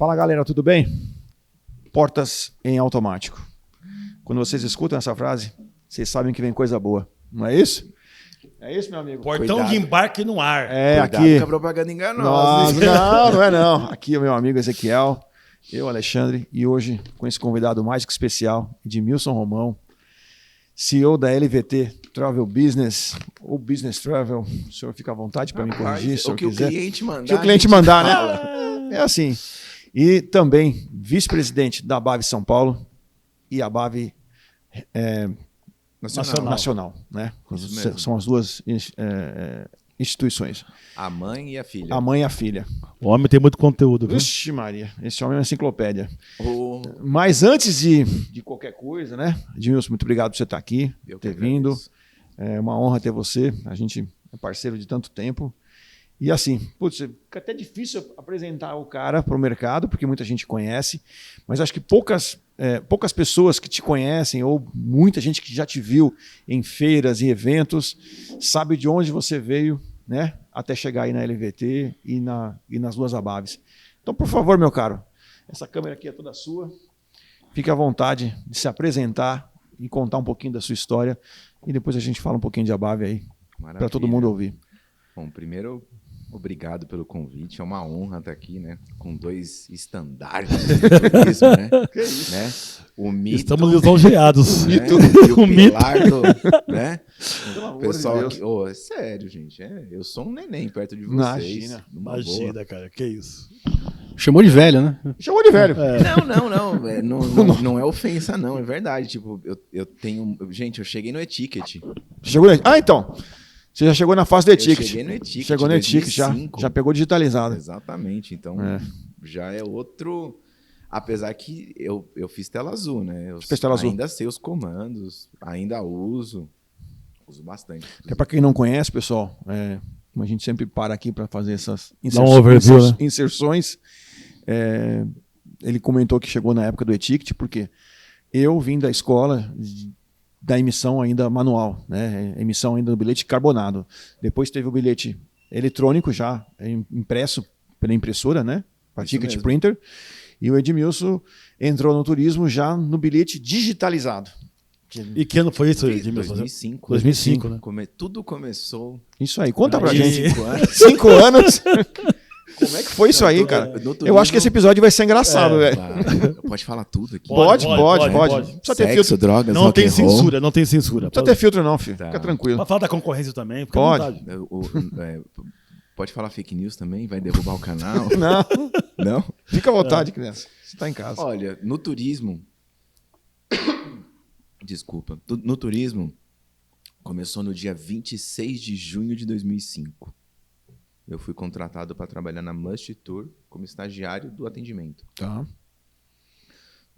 Fala, galera, tudo bem? Portas em automático. Quando vocês escutam essa frase, vocês sabem que vem coisa boa. Não é isso? É isso, meu amigo? Portão Cuidado. de embarque no ar. Cuidado aqui. com a propaganda enganosa. Nossa, não é não. Aqui é o meu amigo Ezequiel, eu, Alexandre, e hoje com esse convidado mais que especial, Edmilson Romão, CEO da LVT Travel Business, ou Business Travel. O senhor fica à vontade para me corrigir, se o que quiser. o cliente mandar. O que o cliente mandar, né? É assim. E também vice-presidente da ABAV São Paulo e a ABAV Nacional, né? São as duas instituições. A mãe e a filha. A mãe e a filha. O homem tem muito conteúdo, viu? Vixe Maria, esse homem é uma enciclopédia. Oh, Mas antes de qualquer coisa, né? Edmilson, muito obrigado por você estar aqui, eu ter que vindo. agradeço. É uma honra ter você. A gente é parceiro de tanto tempo. E assim, putz, fica até difícil apresentar o cara para o mercado, porque muita gente conhece, mas acho que poucas pessoas que te conhecem, ou muita gente que já te viu em feiras e eventos, sabe de onde você veio, né? Até chegar aí na LVT e nas duas ABAVs. Então, por favor, meu caro, essa câmera aqui é toda sua. Fique à vontade de se apresentar e contar um pouquinho da sua história. E depois a gente fala um pouquinho de ABAV aí, para todo mundo ouvir. Bom, primeiro, obrigado pelo convite. É uma honra estar aqui, né? Com dois estandartes do turismo, né? Que isso? Né? O mito, Estamos lisonjeados. né? mito. E o pilar do, né? Pelo amor O pessoal de Deus. aqui, é sério, gente. Eu sou um neném perto de vocês. Imagina, numa boa. Imagina, cara, que isso. Chamou de velho, né? Chamou de velho. Não é ofensa, não. É verdade. Tipo, eu tenho... Gente, eu cheguei no e-ticket. Chegou no... Ah, então. Você já chegou na fase do e-ticket. Cheguei no e-ticket. Chegou no e-ticket, já pegou digitalizado. Exatamente. Então, É. já é outro... Apesar que eu fiz tela azul, né? Eu fez tela azul. ainda sei os comandos, ainda uso. Uso bastante. Até para quem não conhece, pessoal, como a gente sempre para aqui para fazer essas Dá um overview, né? inserções, ele comentou que chegou na época do e-ticket, porque eu vim da escola da emissão ainda manual, né? Emissão ainda do bilhete carbonado. Depois teve o bilhete eletrônico já impresso pela impressora, né? Para Isso ticket mesmo. printer. E o Edmilson entrou no turismo já no bilhete digitalizado. E que ano foi isso, Fiz Edmilson? 2005. 2005, né? Tudo começou... Isso aí, conta pra Aí. gente. 5 anos. 5 anos? Como é que foi isso aí, Não, cara? no turismo- Eu acho que esse episódio vai ser engraçado, velho. Claro, pode falar tudo aqui. Pode. Pode. Não precisa ter Sexo, filtro. drogas, Não rock tem and roll. censura, não tem censura. Não precisa ter filtro, não, filho. Tá. Fica tranquilo. Pode falar da concorrência também, fica Pode. à vontade. Pode falar fake news também? Vai derrubar o canal? Não, Não? fica à vontade, criança. Você tá em casa. Olha, no turismo... Desculpa. No turismo, começou no dia 26 de junho de 2005. Eu fui contratado para trabalhar na Must Tour como estagiário do atendimento. Tá.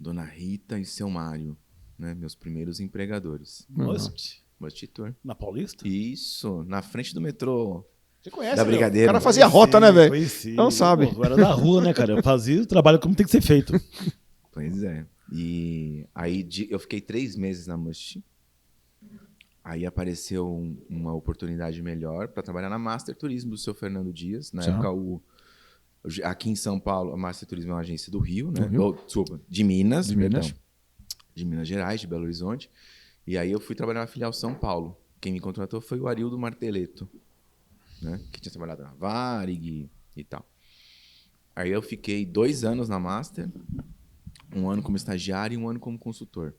Dona Rita e seu Mário, né, meus primeiros empregadores. Must? Must Tour. Na Paulista? Isso, na frente do metrô. Você conhece, Da meu? Brigadeiro. O cara fazia rota, né, velho? Conheci. Não sabe. Pô, eu era da rua, né, cara? Eu fazia o trabalho como tem que ser feito. Pois é. E aí eu fiquei 3 meses na Must. Aí apareceu uma oportunidade melhor para trabalhar na Master Turismo do seu Fernando Dias. Na Certo. época, aqui em São Paulo, a Master Turismo é uma agência do Rio, né? Do Rio. Desculpa, de Minas. De Minas. Perdão. De Minas Gerais, de Belo Horizonte. E aí eu fui trabalhar na filial São Paulo. Quem me contratou foi o Arildo Marteleto, né? Que tinha trabalhado na Varig e tal. Aí eu fiquei 2 anos na Master, 1 ano como estagiário e 1 ano como consultor.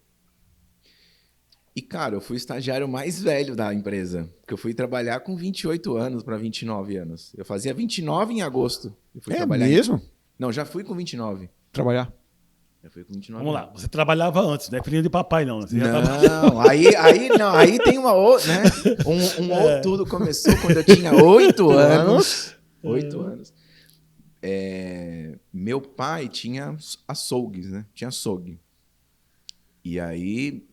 E, cara, eu fui o estagiário mais velho da empresa, porque eu fui trabalhar com 28 anos para 29 anos. Eu fazia 29 em agosto. Eu fui É trabalhar mesmo? Não, já fui com 29. Trabalhar. Já fui com 29. Vamos lá, você trabalhava antes, não é filhinho de papai, não. Você já tava... Não, aí tem uma outra, né? Outro tudo começou quando eu tinha 8 anos. 8 anos. Meu pai tinha açougues, né? Tinha açougue. E aí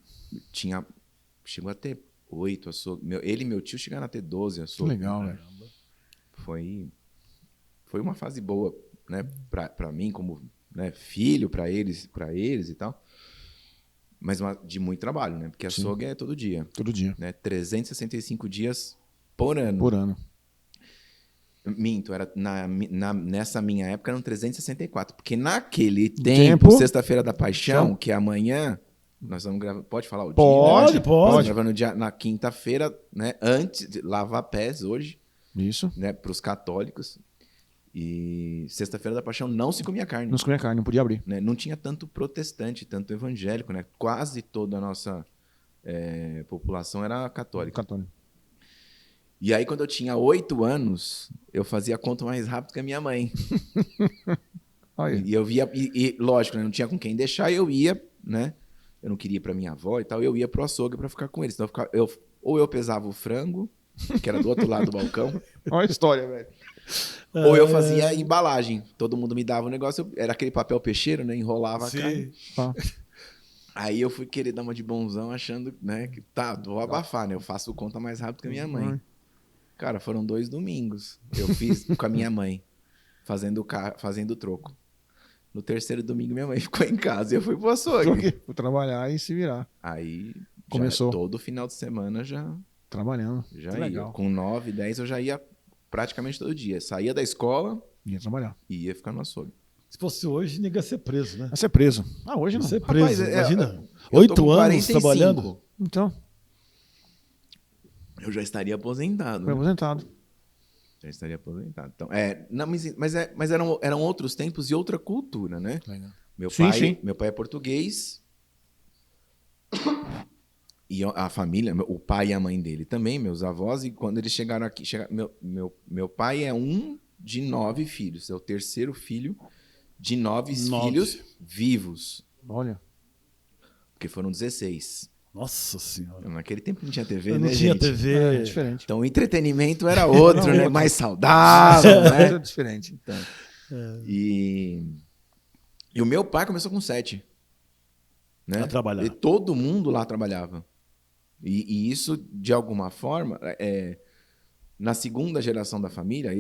chegou a ter 8 açougues. Ele e meu tio chegaram a ter 12 Que açougues. legal, velho. Foi uma fase boa, né? Pra mim, como, né, filho, pra eles e tal. Mas de muito trabalho, né? Porque açougue é todo dia. Todo dia. Né? 365 dias por ano. Por ano. Minto, era nessa minha época eram 364. Porque naquele tempo, Sexta-feira da Paixão, que é amanhã, nós vamos gravar. Pode falar o dia? Pode. Estamos gravando na quinta-feira, né? Antes de lavar pés hoje. Isso. Né, para os católicos. E Sexta-feira da Paixão não se comia carne. Não se comia carne, não podia abrir. Né? Não tinha tanto protestante, tanto evangélico. Né? Quase toda a nossa população era católica. Católico. E aí, quando eu tinha 8 anos, eu fazia conta mais rápido que a minha mãe. E eu via, lógico, né, não tinha com quem deixar, eu ia, né? Eu não queria ir pra minha avó e tal, eu ia pro açougue pra ficar com eles. Então, ou eu pesava o frango, que era do outro lado do balcão. Olha a história, velho. Ou eu fazia a embalagem. Todo mundo me dava um negócio, era aquele papel peixeiro, né? Enrolava a carne. Aí eu fui querer dar uma de bonzão, achando, né, que vou abafar, né? Eu faço conta mais rápido que a minha mãe. Cara, foram 2 domingos. Eu fiz com a minha mãe, fazendo o troco. No 3º domingo, minha mãe ficou em casa e eu fui pro açougue. Fui trabalhar e se virar. Aí, começou. Todo final de semana já... Trabalhando. Já que ia. legal. Com 9, 10 eu já ia praticamente todo dia. Saía da escola Ia trabalhar. e ia ficar no açougue. Se fosse hoje, ninguém ia ser preso, né? Ia ser preso. Hoje Ia não. ser preso, Rapaz, imagina. eu tô 8 com anos 45. trabalhando. Então, Eu já estaria aposentado. foi né? aposentado. Já estaria aposentado. Então, não, mas eram outros tempos e outra cultura, né? Legal. Meu pai é português. E a família, o pai e a mãe dele também, meus avós. E quando eles chegaram aqui... Meu pai é um de 9 filhos. É o 3º filho de 9 filhos vivos. Olha. Porque foram 16. Nossa senhora. Naquele tempo não tinha TV, Eu né, não tinha gente? TV. É diferente. Então o entretenimento era outro, né? Mais saudável, né? É diferente. Então, e o meu pai começou com 7. Né? A trabalhar. E todo mundo lá trabalhava. E isso, de alguma forma, na segunda geração da família,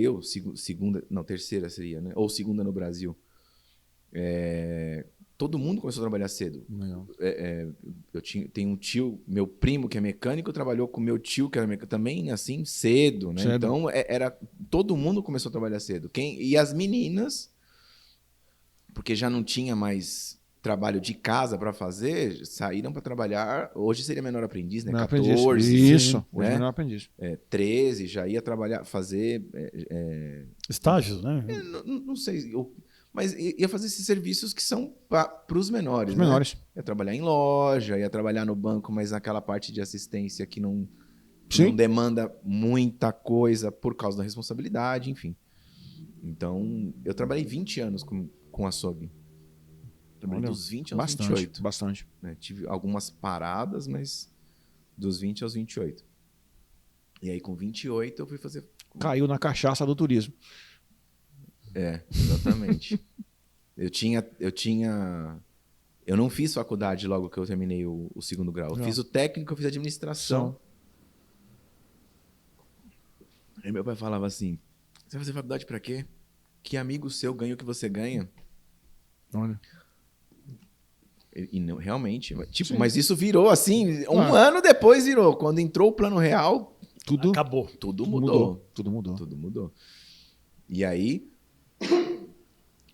terceira seria, né? Ou segunda no Brasil, todo mundo começou a trabalhar cedo. Legal. Tenho um tio, meu primo que é mecânico, trabalhou com meu tio que era mecânico também, assim, cedo, né? Cedo. Então, todo mundo começou a trabalhar cedo. E as meninas, porque já não tinha mais trabalho de casa para fazer, saíram para trabalhar. Hoje seria menor aprendiz, né? Menor 14. aprendiz. Isso. Hoje né? menor aprendiz. 13, já ia trabalhar, fazer... Estágios, né? não sei... Mas ia fazer esses serviços que são para os menores. Os menores. Né? Ia trabalhar em loja, ia trabalhar no banco, mas naquela parte de assistência que não demanda muita coisa por causa da responsabilidade, enfim. Então, eu trabalhei 20 anos com açougue. Trabalhei dos 20 aos 28. Bastante. Né? Tive algumas paradas, mas dos 20 aos 28. E aí, com 28, eu fui fazer... Caiu na cachaça do turismo. Exatamente. Eu não fiz faculdade logo que eu terminei o 2º grau. Eu fiz o técnico, eu fiz administração. Aí meu pai falava assim, você vai fazer faculdade pra quê? Que amigo seu ganha o que você ganha? Olha. E não, realmente, mas isso virou assim, um ano depois virou. Quando entrou o Plano Real, acabou. Tudo mudou. Tudo mudou. Tudo mudou. E aí,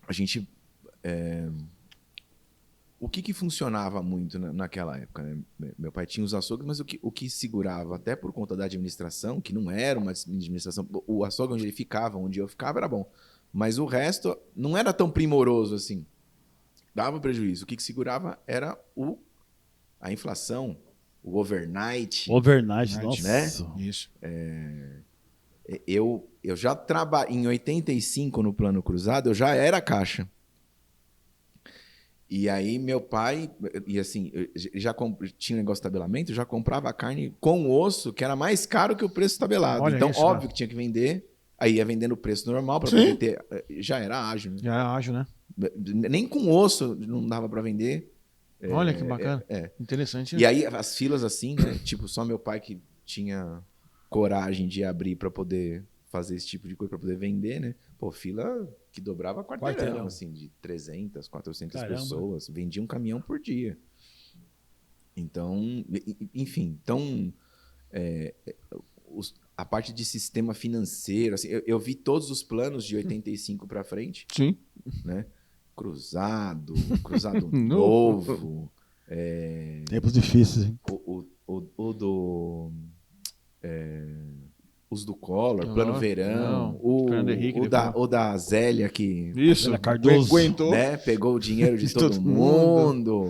a gente... O que funcionava muito naquela época? Né? Meu pai tinha os açougues, mas o que segurava, até por conta da administração, que não era uma administração... O açougue onde ele ficava, onde eu ficava, era bom. Mas o resto não era tão primoroso assim. Dava prejuízo. O que segurava era a inflação, o overnight. Overnight, nossa. Né? Isso. Eu já trabalhei em 85 no Plano Cruzado, eu já era caixa. E aí meu pai, e assim, tinha um negócio de tabelamento, eu já comprava a carne com osso, que era mais caro que o preço tabelado. Olha então, isso, óbvio né? que tinha que vender, aí ia vendendo o preço normal para poder ter. Já era ágil. Né? Já é ágil, né? Nem com osso não dava para vender. Olha que bacana. Interessante. E aí as filas assim, né? Tipo, só meu pai que tinha coragem de abrir para poder fazer esse tipo de coisa, para poder vender, né? Pô, fila que dobrava quarteirão, assim, de 300, 400 pessoas. Vendia um caminhão por dia. Então, enfim, a parte de sistema financeiro, assim, eu vi todos os planos de 85 para frente, Sim. né? Cruzado novo, Tempos difíceis, hein? o do... os do Collor, Plano Verão, Fernando Henrique o da Zélia, que Isso, Zélia Cardoso. aguentou. né, pegou o dinheiro de todo mundo.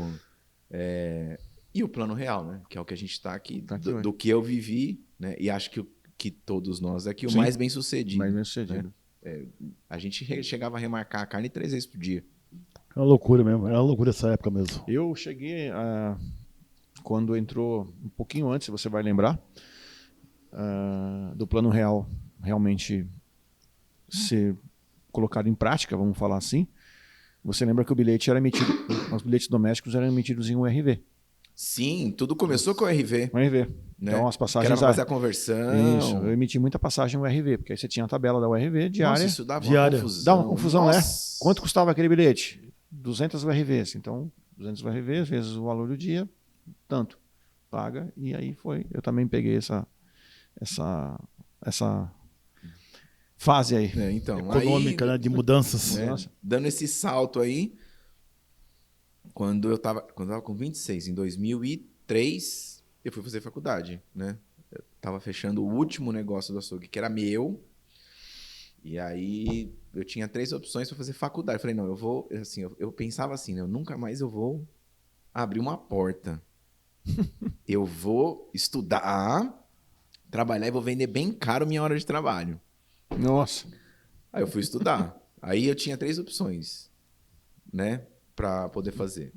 E o Plano Real, né? Que é o que a gente está aqui, Tá aqui do, hoje. do que eu vivi, né? E acho que todos nós aqui, o Sim. mais bem sucedido. Mais bem sucedido. A gente chegava a remarcar a carne 3 vezes por dia. É uma loucura mesmo. Era uma loucura essa época mesmo. Eu cheguei quando entrou um pouquinho antes, você vai lembrar, do Plano Real realmente ser colocado em prática, vamos falar assim. Você lembra que o bilhete era emitido, os bilhetes domésticos eram emitidos em URV. Sim, tudo começou com o RV. URV. Né? Então as Que era passagens... pra fazer a conversão. Isso, eu emiti muita passagem URV, porque aí você tinha a tabela da URV diária. Nossa, isso dava Diária. uma confusão. Dá uma confusão, né? Nossa. Quanto custava aquele bilhete? 200 URVs. Então, 200 URVs vezes o valor do dia, tanto. Paga. E aí foi. Eu também peguei essa fase aí. Então, Econômica, aí, né? De mudanças. né, Nossa. dando esse salto aí, quando eu tava com 26, em 2003, eu fui fazer faculdade, né? Eu tava fechando o último negócio do açougue, que era meu. E aí eu tinha 3 opções para fazer faculdade. Eu falei, não, eu vou, assim, eu pensava assim, né, eu nunca mais eu vou abrir uma porta. Eu vou estudar, trabalhar e vou vender bem caro minha hora de trabalho. Nossa. Aí eu fui estudar. Aí eu tinha 3 opções, né, para poder fazer.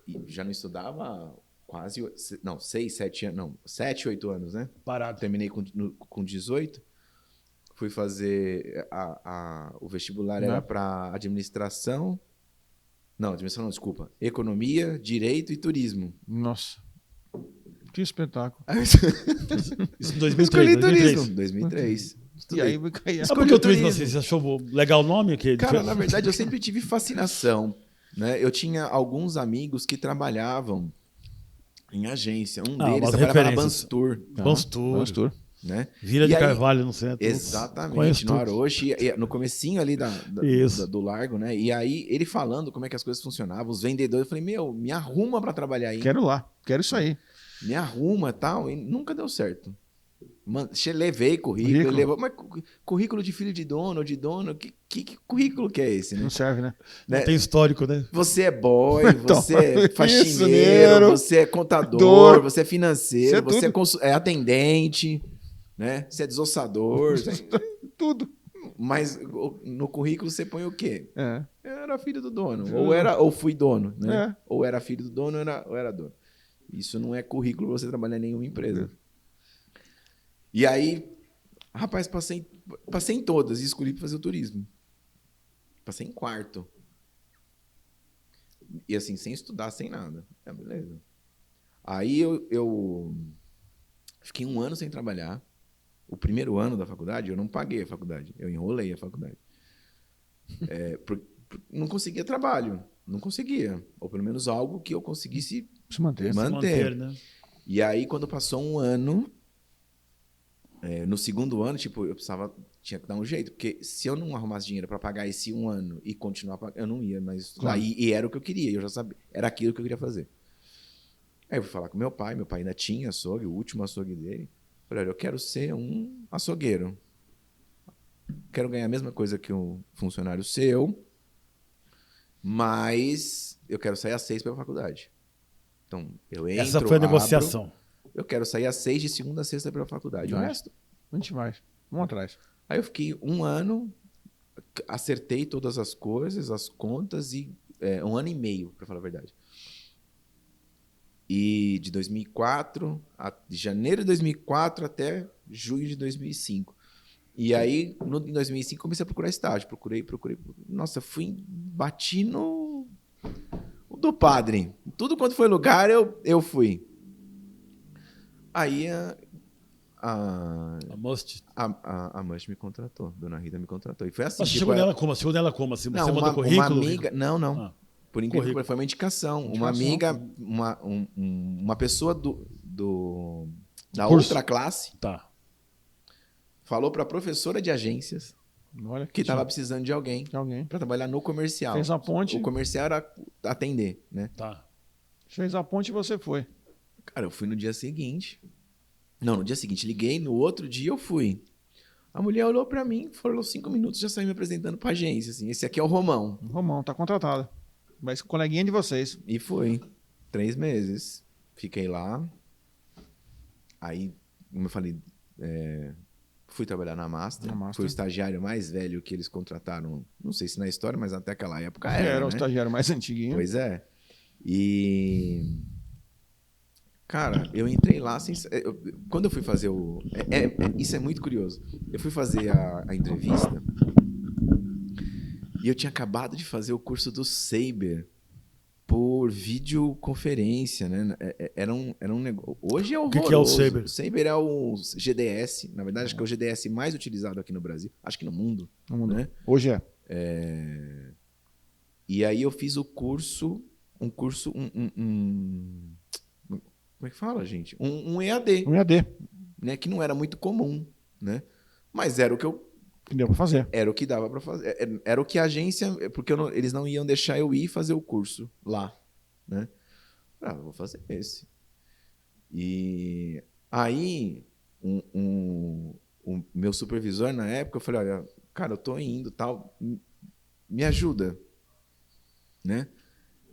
E já não estudava quase, não, 6, 7 anos, não, 7, 8 anos, né? Parado. Terminei com 18. Fui fazer o vestibular, era para administração. Não, administração não, desculpa. Economia, direito e turismo. Nossa. Que espetáculo. Isso em 2003. Escolhi 2003. turismo. 2003. E aí caía. Sabe por que o turismo, turismo. você achou legal o nome? Cara, na verdade, eu sempre tive fascinação, né? Eu tinha alguns amigos que trabalhavam em agência. Um deles umas trabalhava na referências. Banstour, Bons Tour. Vamos tour. né? Vila E de aí- Carvalho no centro. Exatamente, Conheço no tudo. Aroche, no comecinho ali Isso. do largo, né? E aí, ele falando como é que as coisas funcionavam, os vendedores, eu falei, meu, me arruma pra trabalhar aí. Quero lá. Quero isso aí. Me arruma e tal, e nunca deu certo. Levei currículo, Currículo? levou, mas currículo de filho de dono, que currículo que é esse, né? Não serve, né? Não tem histórico, né? Você é boy, Então, você é faxineiro, faxineiro, você é contador, dor, você é financeiro, você é você é atendente, né? Você é desossador, Tudo. mas no currículo você põe o quê? É. Eu era filho do dono, Filho ou fui dono, né? É. Ou era filho do dono ou era dono. Isso não é currículo pra você trabalhar em nenhuma empresa. E aí, rapaz, passei em todas e escolhi pra fazer o turismo. Passei em quarto. E assim, sem estudar, sem nada. Beleza. Aí eu fiquei 1 ano sem trabalhar. O primeiro ano da faculdade, eu não paguei a faculdade. Eu enrolei a faculdade. Não conseguia trabalho. Não conseguia. Ou pelo menos algo que eu conseguisse Se manter. manter. né? E aí, quando passou 1 ano, no segundo ano, tipo, tinha que dar um jeito, porque se eu não arrumasse dinheiro para pagar esse 1 ano e continuar pagando, eu não ia mais estudar. Claro. E era o que eu queria, eu já sabia, era aquilo que eu queria fazer. Aí eu fui falar com meu pai ainda tinha açougue, o último açougue dele. Falei, olha, eu quero ser um açougueiro. Quero ganhar a mesma coisa que um funcionário seu, mas eu quero sair às 6 pela faculdade. Então, eu entro, Essa foi a abro, negociação. eu quero sair às 6 de segunda a sexta pela faculdade. O Vai. resto. A gente vai. Vamos atrás. Aí eu fiquei 1 ano, acertei todas as coisas, as contas, e 1 ano e meio, para falar a verdade. E de 2004, de janeiro de 2004 até junho de 2005. E aí, em 2005, comecei a procurar estágio. Procurei. Nossa, bati no do padre. Tudo quanto foi lugar, eu fui. Aí a Mush me contratou. Dona Rita me contratou. E foi assim. Mas você tipo, chegou nela como? Você chegou nela como? Assim, não, você mandou uma currículo? amiga... Não. Ah. Por incrível que Currículo. pareça, foi uma indicação. Uma amiga, uma pessoa da Curso. outra classe Tá. falou para a professora de agências Olha que estava precisando de alguém de alguém. para trabalhar no comercial. Fez a ponte. O comercial era atender, né? Tá. Fez a ponte e você foi. Cara, eu fui no dia seguinte. Não, no dia seguinte liguei, no outro dia eu fui. A mulher olhou para mim, falou 5 minutos, já saiu me apresentando para agência, assim. Esse aqui é o Romão. O Romão, tá contratado. Vai ser coleguinha de vocês. E fui. 3 meses. Fiquei lá. Aí, como eu falei, fui trabalhar na Master. Na Master. Fui o estagiário mais velho que eles contrataram. Não sei se na história, mas até aquela época Era era, o né? estagiário mais antiguinho. Pois é. E... Cara, eu entrei lá sem... Quando eu fui fazer o... Isso é muito curioso. Eu fui fazer a entrevista e eu tinha acabado de fazer o curso do Saber por videoconferência, né? Era um negócio... Hoje é horroroso. que é o Saber? O Saber é o GDS. Na verdade, acho que é o GDS mais utilizado aqui no Brasil. Acho que no mundo. No mundo. Né? Hoje é. E aí eu fiz o curso... Como é que fala, gente? Um EAD, Um EAD. né? Que não era muito comum, né? Mas era o Que deu pra fazer. era o que dava para fazer. Era o que a agência... Porque eles não iam deixar eu ir fazer o curso lá, né? Eu vou fazer esse. E aí, o meu supervisor, na época, eu falei, olha, cara, eu tô indo, tal, me ajuda, né?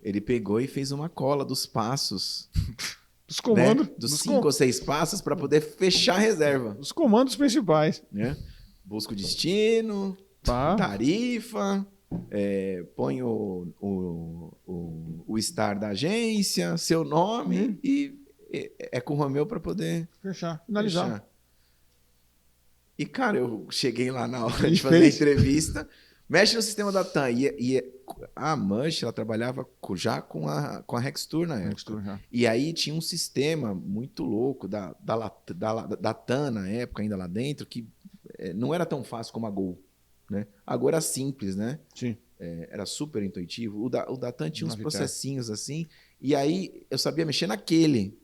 Ele pegou e fez uma cola dos passos, Os comandos. né? Dos 5 ou 6 passos para poder fechar a reserva, Os comandos principais. né? Busca o destino, Tá. tarifa, põe o star da agência, seu nome e é com o Romeu para poder Fechar. Finalizar. fechar. E, cara, eu cheguei lá na hora E de fazer a fez. entrevista, mexe no sistema da TAM. E a Mancha, ela trabalhava já com a Rextur na época. Já. E aí tinha um sistema muito louco da TAM na época, ainda lá dentro, que não era tão fácil como a Gol, né? Agora era simples, né? Sim. Era super intuitivo. O da TAM tinha uns Navitar. processinhos assim, e aí eu sabia mexer naquele.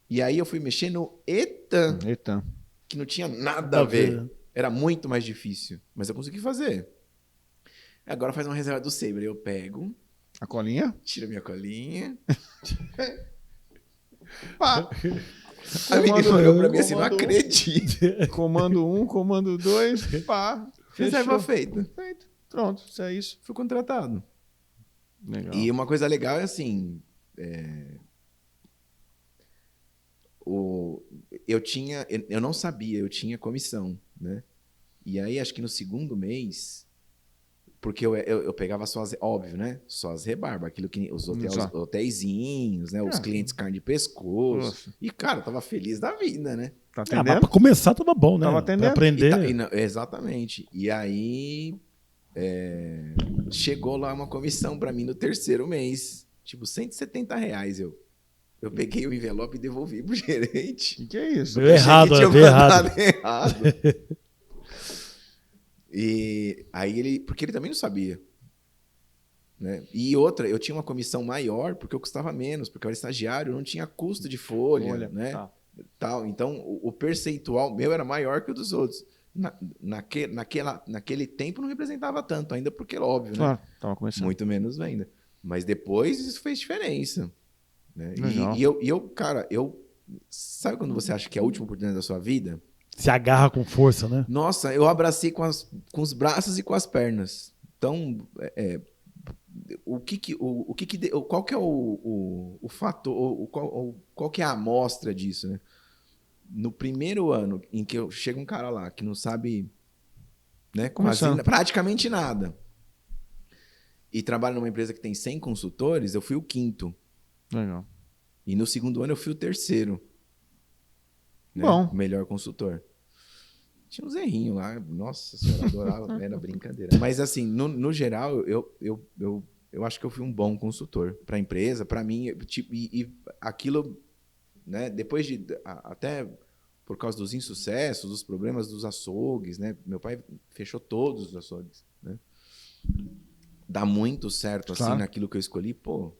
E aí eu fui mexer no ETAM, Eita. que não tinha nada a ver. Era muito mais difícil, mas eu consegui fazer. Agora faz uma reserva do Saber. Eu pego, A colinha. tiro minha colinha. Pá. A menina olhou pra mim assim, não comando- acredito. Comando 1, comando 2. Pá. Reserva Fechou. feita. Feito. Pronto. Isso é isso. Fui contratado. Legal. E uma coisa legal é assim... Eu não sabia, eu tinha comissão, né? E aí, acho que no segundo mês... Porque eu pegava só as... Óbvio, né? Só as rebarbas. Aquilo que... Os Exato. hotéisinhos, né? Os clientes carne de pescoço. Nossa. E, cara, eu tava feliz da vida, né? Tá Ah, mas atendendo? pra começar tava bom, né? Tava atendendo. Pra aprender. Exatamente. E aí... chegou lá uma comissão pra mim no terceiro mês. Tipo, R$ 170. Eu peguei o envelope e devolvi pro gerente. O que é isso? Deu errado, Achei que deu tinha errado. mandado errado. E aí porque ele também não sabia. Né? E outra, eu tinha uma comissão maior porque eu custava menos, porque eu era estagiário, eu não tinha custo de folha, né? Tá. Tal. Então, o percentual meu era maior que o dos outros. Naquele tempo não representava tanto, ainda porque, óbvio, né? Claro. Tava começando. Muito menos venda. Mas depois isso fez diferença. Né? Legal. E eu, cara, sabe quando você acha que é a última oportunidade da sua vida? Se agarra com força, né? Nossa, eu abracei com os braços e com as pernas. Então, qual que é o fator, qual que é a amostra disso, né? No primeiro ano em que chega um cara lá que não sabe, né, Começando. praticamente nada, e trabalha numa empresa que tem 100 consultores, eu fui o 5º. Legal. E no segundo ano eu fui o 3º. Né? Bom. O melhor consultor. Tinha uns errinhos lá. Nossa senhora, adorava. Era brincadeira. Mas assim, no geral, eu acho que eu fui um bom consultor para a empresa, para mim. Tipo, e aquilo, né? Depois até por causa dos insucessos, dos problemas dos açougues, né? Meu pai fechou todos os açougues, né? Dá muito certo assim Claro. naquilo que eu escolhi, pô.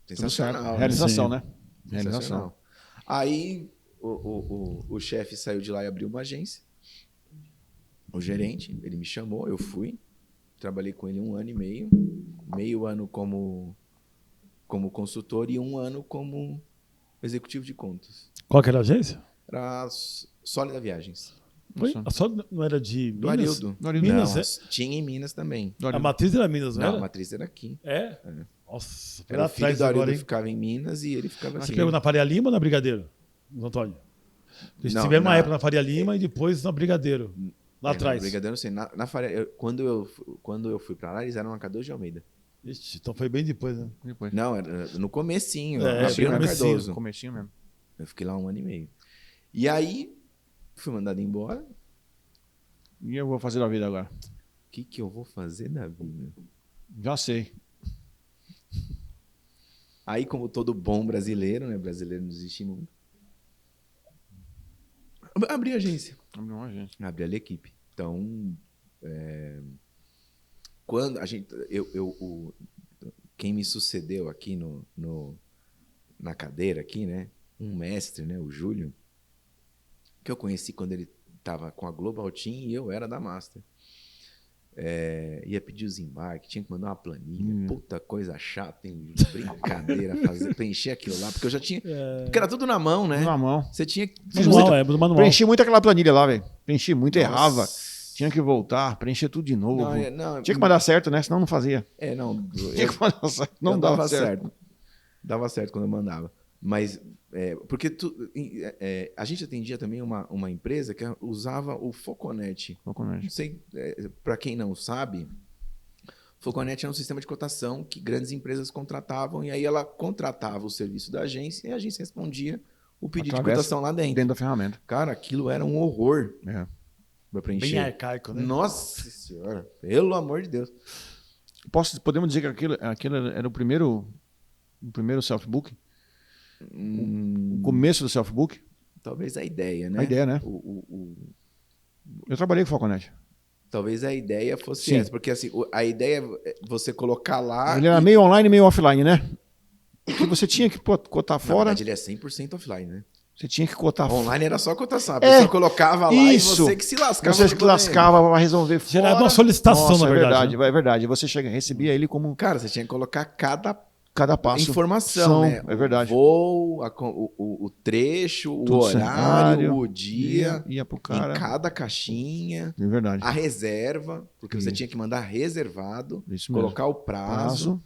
Tudo Sensacional. certo. né? Realização, Sim. né? Realização. Sensacional. Aí o chefe saiu de lá e abriu uma agência. o gerente, ele me chamou, eu fui, trabalhei com ele 1 ano e meio ano como consultor e 1 ano como executivo de contas. Qual que era a agência? Era Sólida Viagens. Foi? A só não era de Do Minas? Arildo. Do Arildo. Minas, Não, é? tinha em Minas também. Do A Arildo. matriz era Minas, não, Não, era? a matriz era aqui. É? Nossa, foi Era lá o filho atrás do Arildo agora, que hein? ficava em Minas e ele ficava Você aqui. pegou na Faria Lima ou na Brigadeiro, Antônio? Eles Não, tiveram uma na- época na Faria Lima e depois na Brigadeiro. Lá É, atrás. Na Brigadeiro, não sei. Na Faria, quando eu fui pra lá, eles eram na Cardoso de Almeida. Ixi, então foi bem depois, né? Depois. Não, era no comecinho. É, abriu na bem comecinho. Cardoso. Comecinho mesmo. Eu fiquei lá 1 ano e meio. E aí, fui mandado embora. E eu vou fazer da vida agora? O que eu vou fazer da vida? Já sei. Aí, como todo bom brasileiro, né? Brasileiro não desiste nunca. Abri a agência. Abriu uma agência. Abri a equipe. Então, quando a gente... quem me sucedeu aqui na cadeira aqui, né? Um mestre, né? O Júlio, que eu conheci quando ele estava com a Global Team e eu era da Master. Ia pedir os embarques, tinha que mandar uma planilha. Puta coisa chata, hein? Brincadeira, preencher aquilo lá, porque eu já tinha... Porque era tudo na mão, né? Na mão. Você tinha que... Manual, é, do manual. Preenchi muito aquela planilha lá, velho. Preenchi muito, errava. Nossa. Tinha que voltar, preencher tudo de novo. Não, Tinha que mandar certo, né? Senão não fazia. não. Tinha que mandar certo. Não eu dava certo. Dava certo quando eu mandava. Mas, porque a gente atendia também uma empresa que usava o Foconet. Não sei, para quem não sabe, Foconet é um sistema de cotação que grandes empresas contratavam e aí ela contratava o serviço da agência e a agência respondia o pedido de cotação lá dentro. Dentro da ferramenta. Cara, aquilo era um horror É. para preencher. Bem arcaico, né? Nossa senhora, pelo amor de Deus. Podemos dizer que aquilo era o primeiro self-book? O começo do self-book? Talvez a ideia, né? A ideia, né? Eu trabalhei com o Falconet. Talvez a ideia fosse Sim. essa, porque assim, a ideia é você colocar lá. Ele era meio online e meio offline, né? Porque você tinha que cotar Na fora. verdade, ele é 100% offline, né? Você tinha que cotar fora. Online era só cotação. A pessoa colocava lá isso. e você que se lascava. Você que lascava para resolver fora. Gerava uma solicitação, Nossa, na verdade. É verdade. Você recebia ele como Cara, você tinha que colocar cada passo. informação, né? É verdade. O voo, o trecho, Tudo o horário, cenário, o dia. Ia pro cara. Em cada caixinha. É verdade. A reserva, porque você Isso. tinha que mandar reservado, Isso mesmo. colocar o prazo.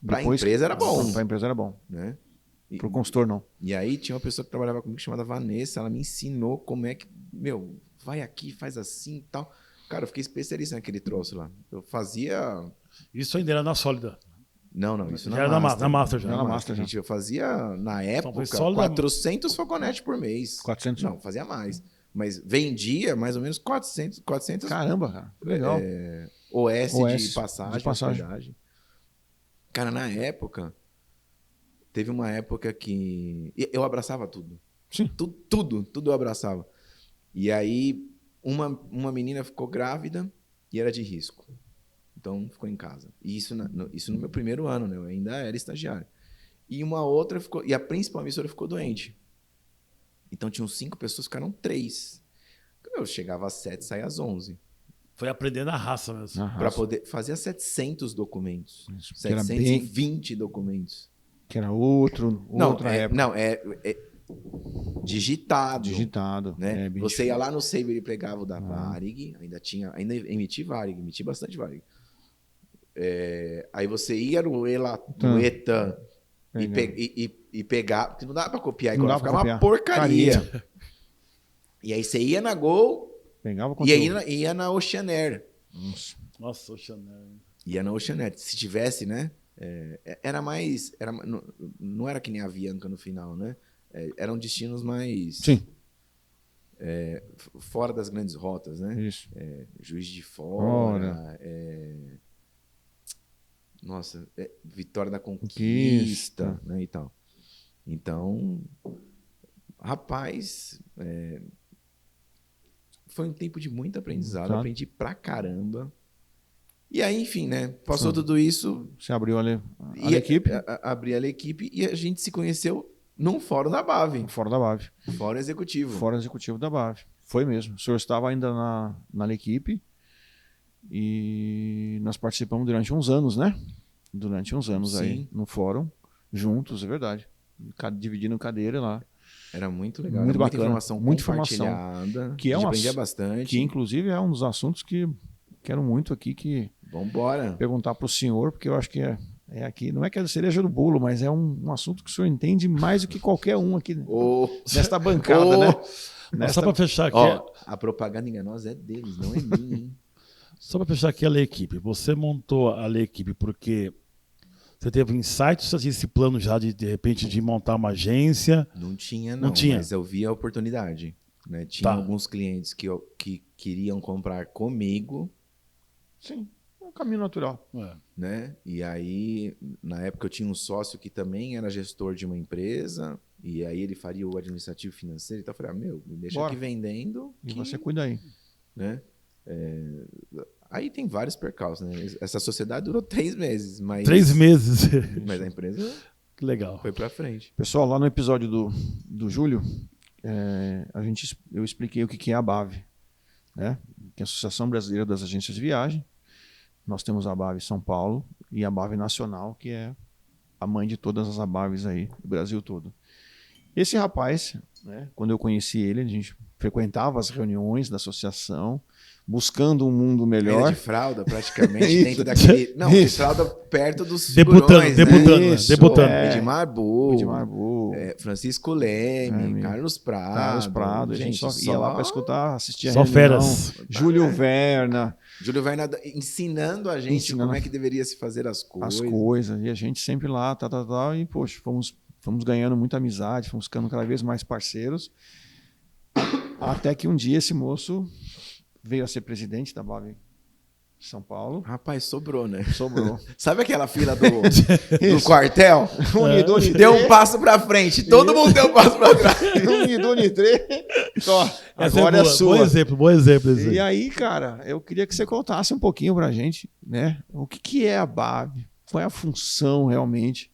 Para a Depois- empresa era bom. Para a empresa era bom. Né? Para o consultor, não. E aí tinha uma pessoa que trabalhava comigo chamada Vanessa, ela me ensinou como é que, vai aqui, faz assim e tal. Cara, eu fiquei especialista naquele troço lá. Eu fazia... Isso ainda era na Sólida. Não, isso Já na era na Master. Master já. Já na Na Master, Master, gente, eu fazia, na época, foi só da- 400 Foconet por mês. 400? Não, fazia mais. Mas vendia mais ou menos 400 Caramba, cara. Legal. OS de de passagem. passagem. hospedagem. Cara, na época, teve uma época que eu abraçava tudo. Sim. Tudo eu abraçava. E aí, uma menina ficou grávida e era de risco. Então, ficou em casa. E isso no meu primeiro ano, né? Eu ainda era estagiário. E uma outra ficou... E a principal emissora ficou doente. Então, tinham 5 pessoas, ficaram 3. Eu chegava às 7, saía às 11. Foi aprender na raça mesmo. Na Para raça. poder... Fazia 700 documentos. Isso, que era 720 documentos. Que era outra época. Não, é digitado. Digitado. Né? bem Você difícil. ia lá no Saber e pegava o da Varig, ainda emiti Varig, emiti bastante Varig. Aí você ia no ETAN e pegar, porque não dá para copiar, Não dá ficava pra uma copiar. porcaria. E aí você ia na Gol Pegava o e aí conteúdo. ia na Oceanair. Nossa, o Chanel. Ia na Oceanair. Se tivesse, né? Era mais. Não era que nem a Avianca no final, né? Eram destinos mais. Sim, Fora das grandes rotas, né? isso. Juiz de Fora. Nossa, Vitória da Conquista, né? E tal. Então, rapaz, foi um tempo de muito aprendizado. Tá. Aprendi pra caramba. E aí, enfim, né? Passou tudo isso. Você abriu a E equipe abri a equipe e a gente se conheceu num fórum da BAV. fora da BAV. Fórum executivo. Fora executivo da BAV. Foi mesmo. O senhor estava ainda na equipe e nós participamos durante uns anos, né? Durante uns anos aí Sim. no fórum, juntos, é verdade. Dividindo cadeira lá. Era muito legal. Muito era bacana. Informação Muita informação. compartilhada. Que é a gente um aprendia ass- bastante. Que inclusive é um dos assuntos que quero muito aqui Vambora. perguntar para o senhor, porque eu acho que é aqui, não é que é a cereja do bolo, mas é um assunto que o senhor entende mais do que qualquer um aqui nesta bancada, né? Mas só para fechar aqui, Ó, a propaganda enganosa é deles, não é minha, hein? só para fechar aqui a Lei Equipe. Você montou a Lei Equipe porque você teve insights, você tinha esse plano já de repente de montar uma agência? Não tinha, Não não, tinha. mas eu vi a oportunidade. Né? Tinha Tá. alguns clientes que queriam comprar comigo, Sim, é um caminho natural. É. né? E aí, na época, eu tinha um sócio que também era gestor de uma empresa, e aí ele faria o administrativo financeiro, então eu falei, me deixa Bora. aqui vendendo. E que, você cuida aí. né? Aí tem vários percalços, né? Essa sociedade durou 3 meses, mas... 3 meses. Mas a empresa Que legal. foi pra frente. Pessoal, lá no episódio do Júlio, eu expliquei o que é a ABAV, né? Que é a Associação Brasileira das Agências de Viagem. Nós temos a ABAV São Paulo e a ABAV Nacional, que é a mãe de todas as ABAVs aí do Brasil todo. Esse rapaz, né, quando eu conheci ele, a gente frequentava as reuniões da associação, buscando um mundo Ainda melhor. de fralda, praticamente, Isso. dentro daquele... Não, de Isso. fralda perto dos Debutando, figurões, debutando, né? né? Isso, Debutando. Edmar Bu, Edmar Bu, Francisco Leme, Carlos Prado. Carlos Prado, a gente só ia lá para escutar, assistir a Só reunião. feras. Júlio Verna, Júlio Verna ensinando a gente Ensinando como é que deveria se fazer as coisas. as coisas, e a gente sempre lá, e poxa, fomos ganhando muita amizade, fomos ficando cada vez mais parceiros, até que um dia esse moço veio a ser presidente da ABAV São Paulo, Rapaz, sobrou, né? sobrou. Sabe aquela fila do quartel? Unido, Deu um passo pra frente, todo mundo deu um passo pra trás. Unido, Unitre. Ó, Essa agora é boa. sua. Bom exemplo. Esse E aí. aí, cara, eu queria que você contasse um pouquinho pra gente, né? O que é a ABAV? Qual é a função realmente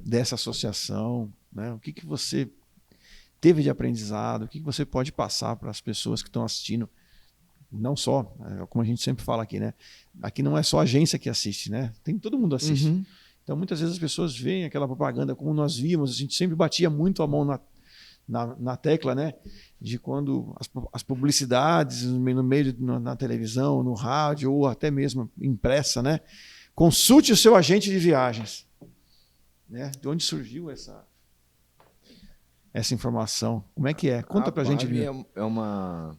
dessa associação? Né? O que você teve de aprendizado? O que você pode passar para as pessoas que estão assistindo? Não só, como a gente sempre fala aqui, né? Aqui não é só a agência que assiste, né? Todo mundo assiste. Uhum. Então, muitas vezes as pessoas veem aquela propaganda como nós víamos, a gente sempre batia muito a mão na tecla, né? De quando as publicidades no meio na televisão, no rádio ou até mesmo impressa, né? Consulte o seu agente de viagens, né? De onde surgiu essa informação? Como é que é? Conta pra gente. É uma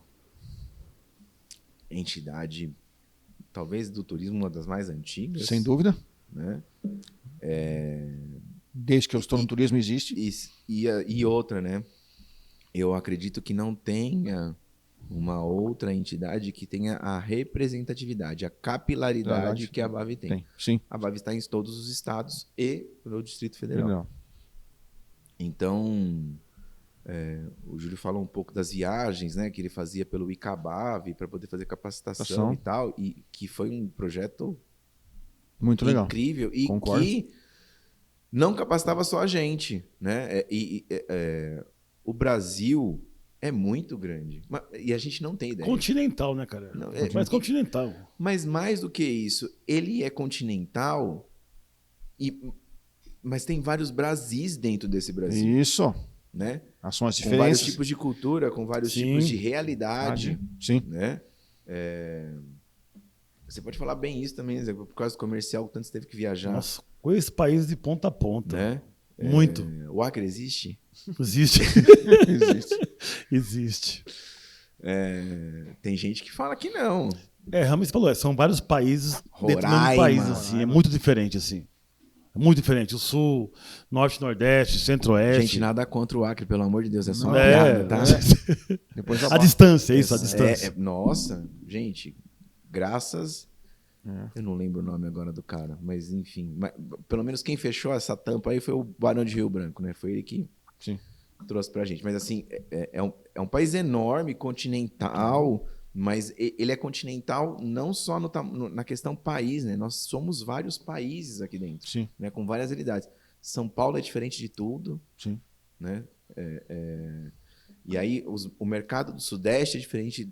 entidade, talvez do turismo, uma das mais antigas. Sem dúvida. Né? Desde que eu estou no turismo existe. E outra, né? Eu acredito que não tenha uma outra entidade que tenha a representatividade, a capilaridade Verdade. que a ABAV tem. Tem, sim. A ABAV está em todos os estados e no Distrito Federal. Legal. Então, o Júlio falou um pouco das viagens, né, que ele fazia pelo ICABAV para poder fazer capacitação e tal, e que foi um projeto Muito legal. incrível e Concordo. que não capacitava só a gente, né? O Brasil é muito grande e a gente não tem ideia. Continental, né, cara? Não, Mas continental. Mas mais do que isso, ele é continental, mas tem vários Brasis dentro desse Brasil, Isso. né? Ações Com vários diferentes. tipos de cultura, com vários Sim. tipos de realidade, Sim. né? Você pode falar bem isso também, Zé, por causa do comercial, tanto você teve que viajar, Nossa, com esse país de ponta a ponta. né? Muito. O Acre existe? Existe. Existe. Existe. Tem gente que fala que não. Realmente você falou, são vários países dentro do mesmo Roraima. país, assim. É muito diferente, assim. É muito diferente. O Sul, Norte, Nordeste, Centro-Oeste. Gente, nada contra o Acre, pelo amor de Deus, é só uma É, piada, tá? Depois A distância, isso, a distância. Nossa, gente, graças... Eu não lembro o nome agora do cara, mas enfim. Pelo menos quem fechou essa tampa aí foi o Barão de Rio Branco, né? Foi ele que Sim. trouxe pra gente. Mas assim, é um país enorme, continental, mas ele é continental não só na questão país, né? Nós somos vários países aqui dentro, Sim. né? Com várias realidades. São Paulo é diferente de tudo, Sim. né? E aí o mercado do Sudeste é diferente,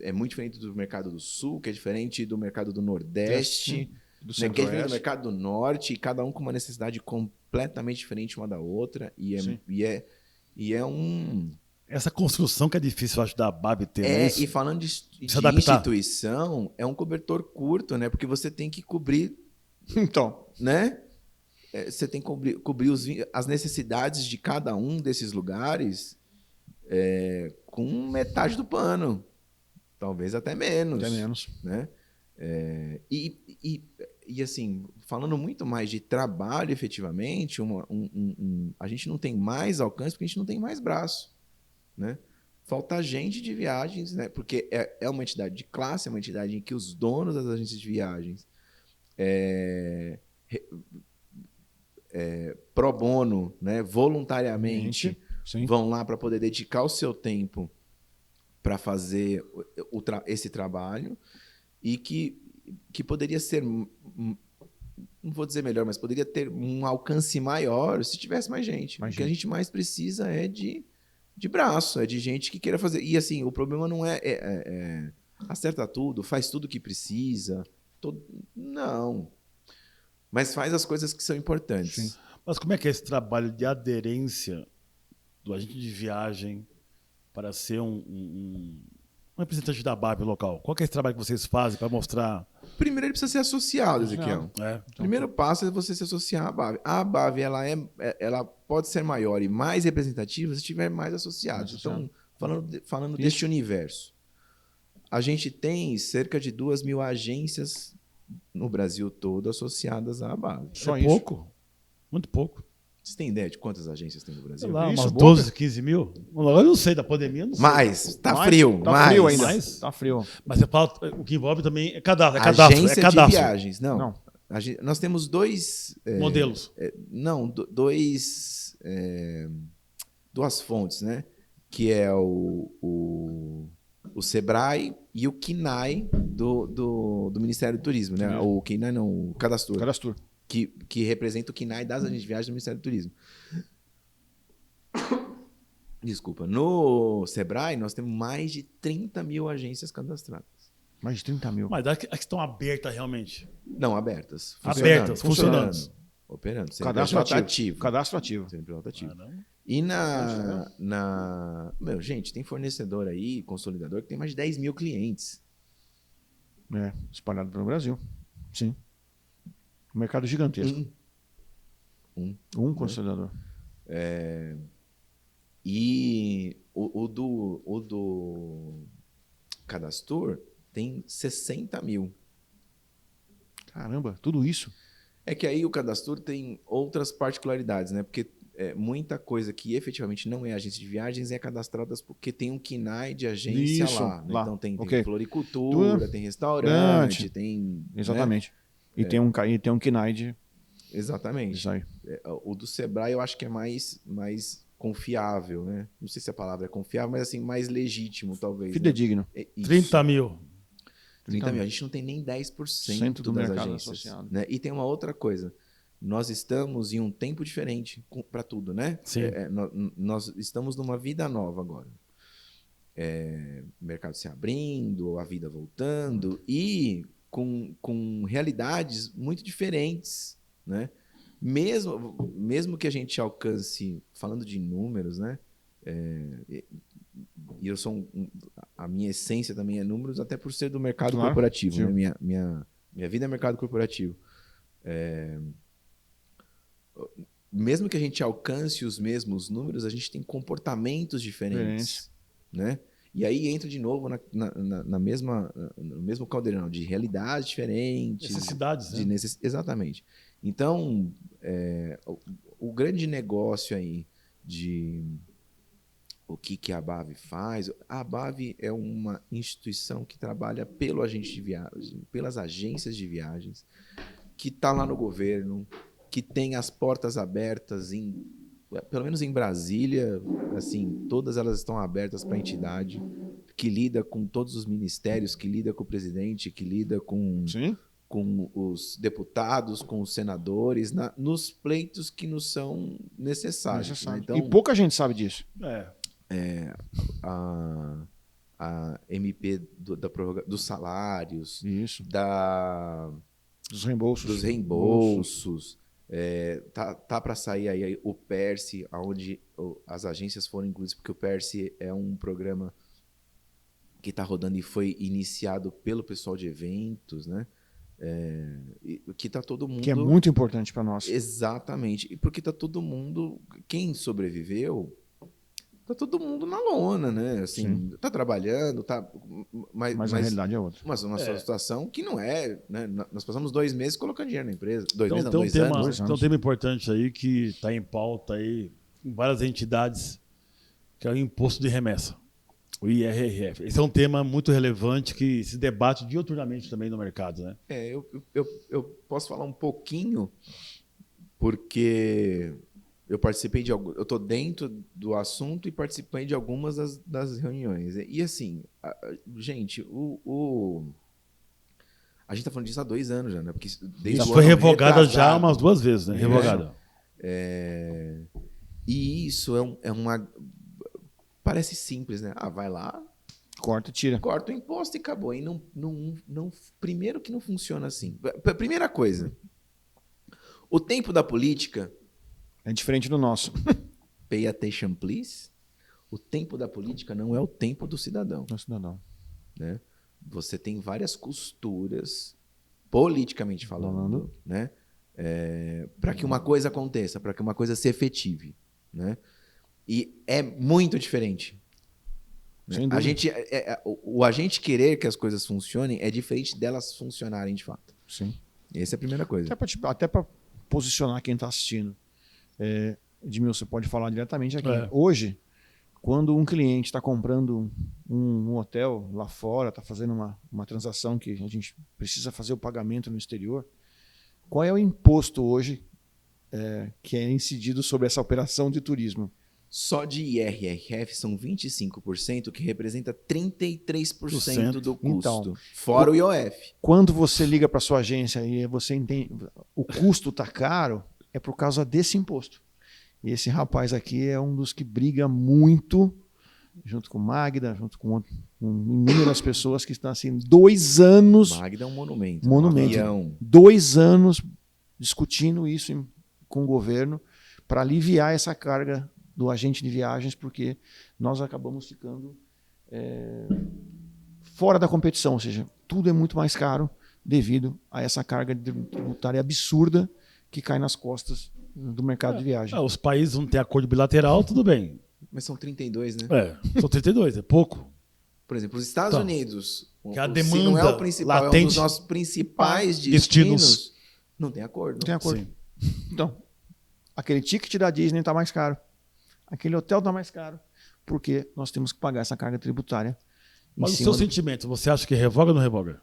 é muito diferente do mercado do Sul, que é diferente do mercado do Nordeste, Do né, que é diferente do Centro-Oeste. mercado do Norte, e cada um com uma necessidade completamente diferente uma da outra. E é um... Essa construção que é difícil, eu acho, da BAB ter, né? E falando de Se adaptar. instituição, é um cobertor curto, né? Porque você tem que cobrir, Então, né? Você tem que cobrir as necessidades de cada um desses lugares com metade do pano. Talvez até menos. até menos. Né? E assim, falando muito mais de trabalho efetivamente, a gente não tem mais alcance porque a gente não tem mais braço. Né? Falta gente de viagens, né? Porque é uma entidade de classe, é uma entidade em que os donos das agências de viagens pro bono, né? Voluntariamente Sim. vão lá para poder dedicar o seu tempo para fazer esse trabalho e que poderia ser, não vou dizer melhor, mas poderia ter um alcance maior se tivesse mais gente. O que a gente mais precisa é de braço, é de gente que queira fazer. E assim, o problema não é acerta tudo, faz tudo que precisa. Não. Mas faz as coisas que são importantes. Sim. Mas como é que é esse trabalho de aderência do agente de viagem para ser um representante da BAB local? Qual que é esse trabalho que vocês fazem para mostrar? Primeiro ele precisa ser associado, Ezequiel. O primeiro passo é você se associar à BAB. A BAB ela pode ser maior e mais representativa se tiver mais associados. Então, falando deste universo, a gente tem cerca de 2.000 agências no Brasil todo associadas à BAB. Só isso? Pouco. Muito pouco. Você tem ideia de quantas agências tem no Brasil? Sei lá, umas 12, 15 mil? Agora eu não sei, da pandemia não sei. Mais, frio. Tá frio ainda. Mais? Tá frio. Mas você fala, o que envolve também é cadastro. Agência cadastro. de viagens. Não. Nós temos dois... modelos. Duas fontes, né? Que é o Sebrae e o KINAI do Ministério do Turismo, né? O KINAI não, o Cadastur. Cadastur. Que representa o KINAI das agências de viagem do Ministério do Turismo. Desculpa. No Sebrae, nós temos mais de 30.000 agências cadastradas. Mais de 30 mil. Mas as que estão abertas realmente. Não, abertas. Abertas, funcionando. Operando. Sempre Cadastro ativo. Cadastro ativo. Sempre ativo. Caramba. E gente, tem fornecedor aí, consolidador, que tem mais de 10.000 clientes. Espalhado pelo Brasil. Sim. Um mercado gigantesco. Um consolidador. E o do Cadastur tem 60.000. Caramba, tudo isso? É que aí o Cadastur tem outras particularidades, né? Porque muita coisa que efetivamente não é agência de viagens é cadastrada porque tem um KINAI de agência lá. Né? Então tem floricultura, tem restaurante, tem... Exatamente. Né? E tem um KINAI de... Exatamente. Isso aí. O do Sebrae eu acho que é mais confiável, né? Não sei se a palavra é confiável, mas assim, mais legítimo, talvez. Fidedigno. Né? 30 mil. 30 mil. A gente não tem nem 10% do das mercado agências. associado. Né? E tem uma outra coisa. Nós estamos em um tempo diferente para tudo, né? Sim. Nós estamos numa vida nova agora. O mercado se abrindo, a vida voltando e com realidades muito diferentes, né? Mesmo que a gente alcance, falando de números, né? E eu sou a minha essência também é números, até por ser do mercado corporativo. Né? Minha vida é mercado corporativo. Mesmo que a gente alcance os mesmos números, a gente tem comportamentos diferentes, né? E aí entra de novo no mesmo caldeirão de realidades diferentes. Necessidades, né? Exatamente. Então, o grande negócio aí o que a BAV faz, a BAV é uma instituição que trabalha pelo agente de viagem, pelas agências de viagens, que está lá no governo, que tem as portas abertas pelo menos em Brasília, assim, todas elas estão abertas para a entidade, que lida com todos os ministérios, que lida com o presidente, que lida com os deputados, com os senadores, nos pleitos que nos são necessários. Né? Então, e pouca gente sabe disso. a MP da prorroga, dos salários, Isso. dos Dos reembolsos. reembolsos. Tá para sair aí o PERSE, onde as agências foram incluídas, porque o PERSE é um programa que está rodando e foi iniciado pelo pessoal de eventos, né? Que tá todo mundo... Que é muito importante para nós. Exatamente. E porque tá todo mundo... Quem sobreviveu, tá todo mundo na lona, né? Assim, tá trabalhando, tá... Mas a realidade é outra. Mas uma situação que não é... Né? Nós passamos 2 meses colocando dinheiro na empresa. 2 Então, meses, não, 2 anos. tem um tema importante aí que está em pauta aí em várias entidades, que é o imposto de remessa, o IRRF. Esse é um tema muito relevante que se debate diuturnamente também no mercado, né? Eu posso falar um pouquinho, porque eu participei de algum... Eu estou dentro do assunto e participei de algumas das reuniões. E assim, gente, a gente está falando disso há 2 anos já, né? Porque desde Já o foi ano revogada retrasado. já umas 2 vezes, né? Revogada. E isso é uma... Parece simples, né? Vai lá, Corta e tira. corta o imposto e acabou. E não, primeiro que não funciona assim. Primeira coisa, o tempo da política... É diferente do nosso. Pay attention, please. O tempo da política não é o tempo do cidadão. Do cidadão. Né? Você tem várias costuras, politicamente falando, né? Para que uma coisa aconteça, para que uma coisa se efetive. Né? E é muito diferente. Né? Sem dúvida. O a gente querer que as coisas funcionem é diferente delas funcionarem de fato. Sim. Essa é a primeira coisa. Até para posicionar quem está assistindo. Edmilson, você pode falar diretamente aqui. Hoje, quando um cliente está comprando um hotel lá fora, está fazendo uma transação que a gente precisa fazer o pagamento no exterior, qual é o imposto hoje que é incidido sobre essa operação de turismo? Só de IRRF são 25%, que representa 33% do custo. Então, fora o IOF. Quando você liga para sua agência e você entende o custo está caro, é por causa desse imposto. E esse rapaz aqui é um dos que briga muito, junto com Magda, junto com inúmeras pessoas que estão assim, 2 anos... Magda é um monumento. Monumento. Um avião. 2 anos discutindo isso com o governo para aliviar essa carga do agente de viagens, porque nós acabamos ficando fora da competição, ou seja, tudo é muito mais caro devido a essa carga tributária absurda que cai nas costas do mercado de viagem. Os países vão ter acordo bilateral, tudo bem. Mas são 32, né? São 32, é pouco. Por exemplo, os Estados Unidos, que a se demanda não é o principal, latente, é um dos nossos principais destinos, não tem acordo. Não tem acordo. Sim. Então, aquele ticket da Disney está mais caro. Aquele hotel está mais caro. Porque nós temos que pagar essa carga tributária. Mas o seu sentimento, você acha que revoga ou não revoga?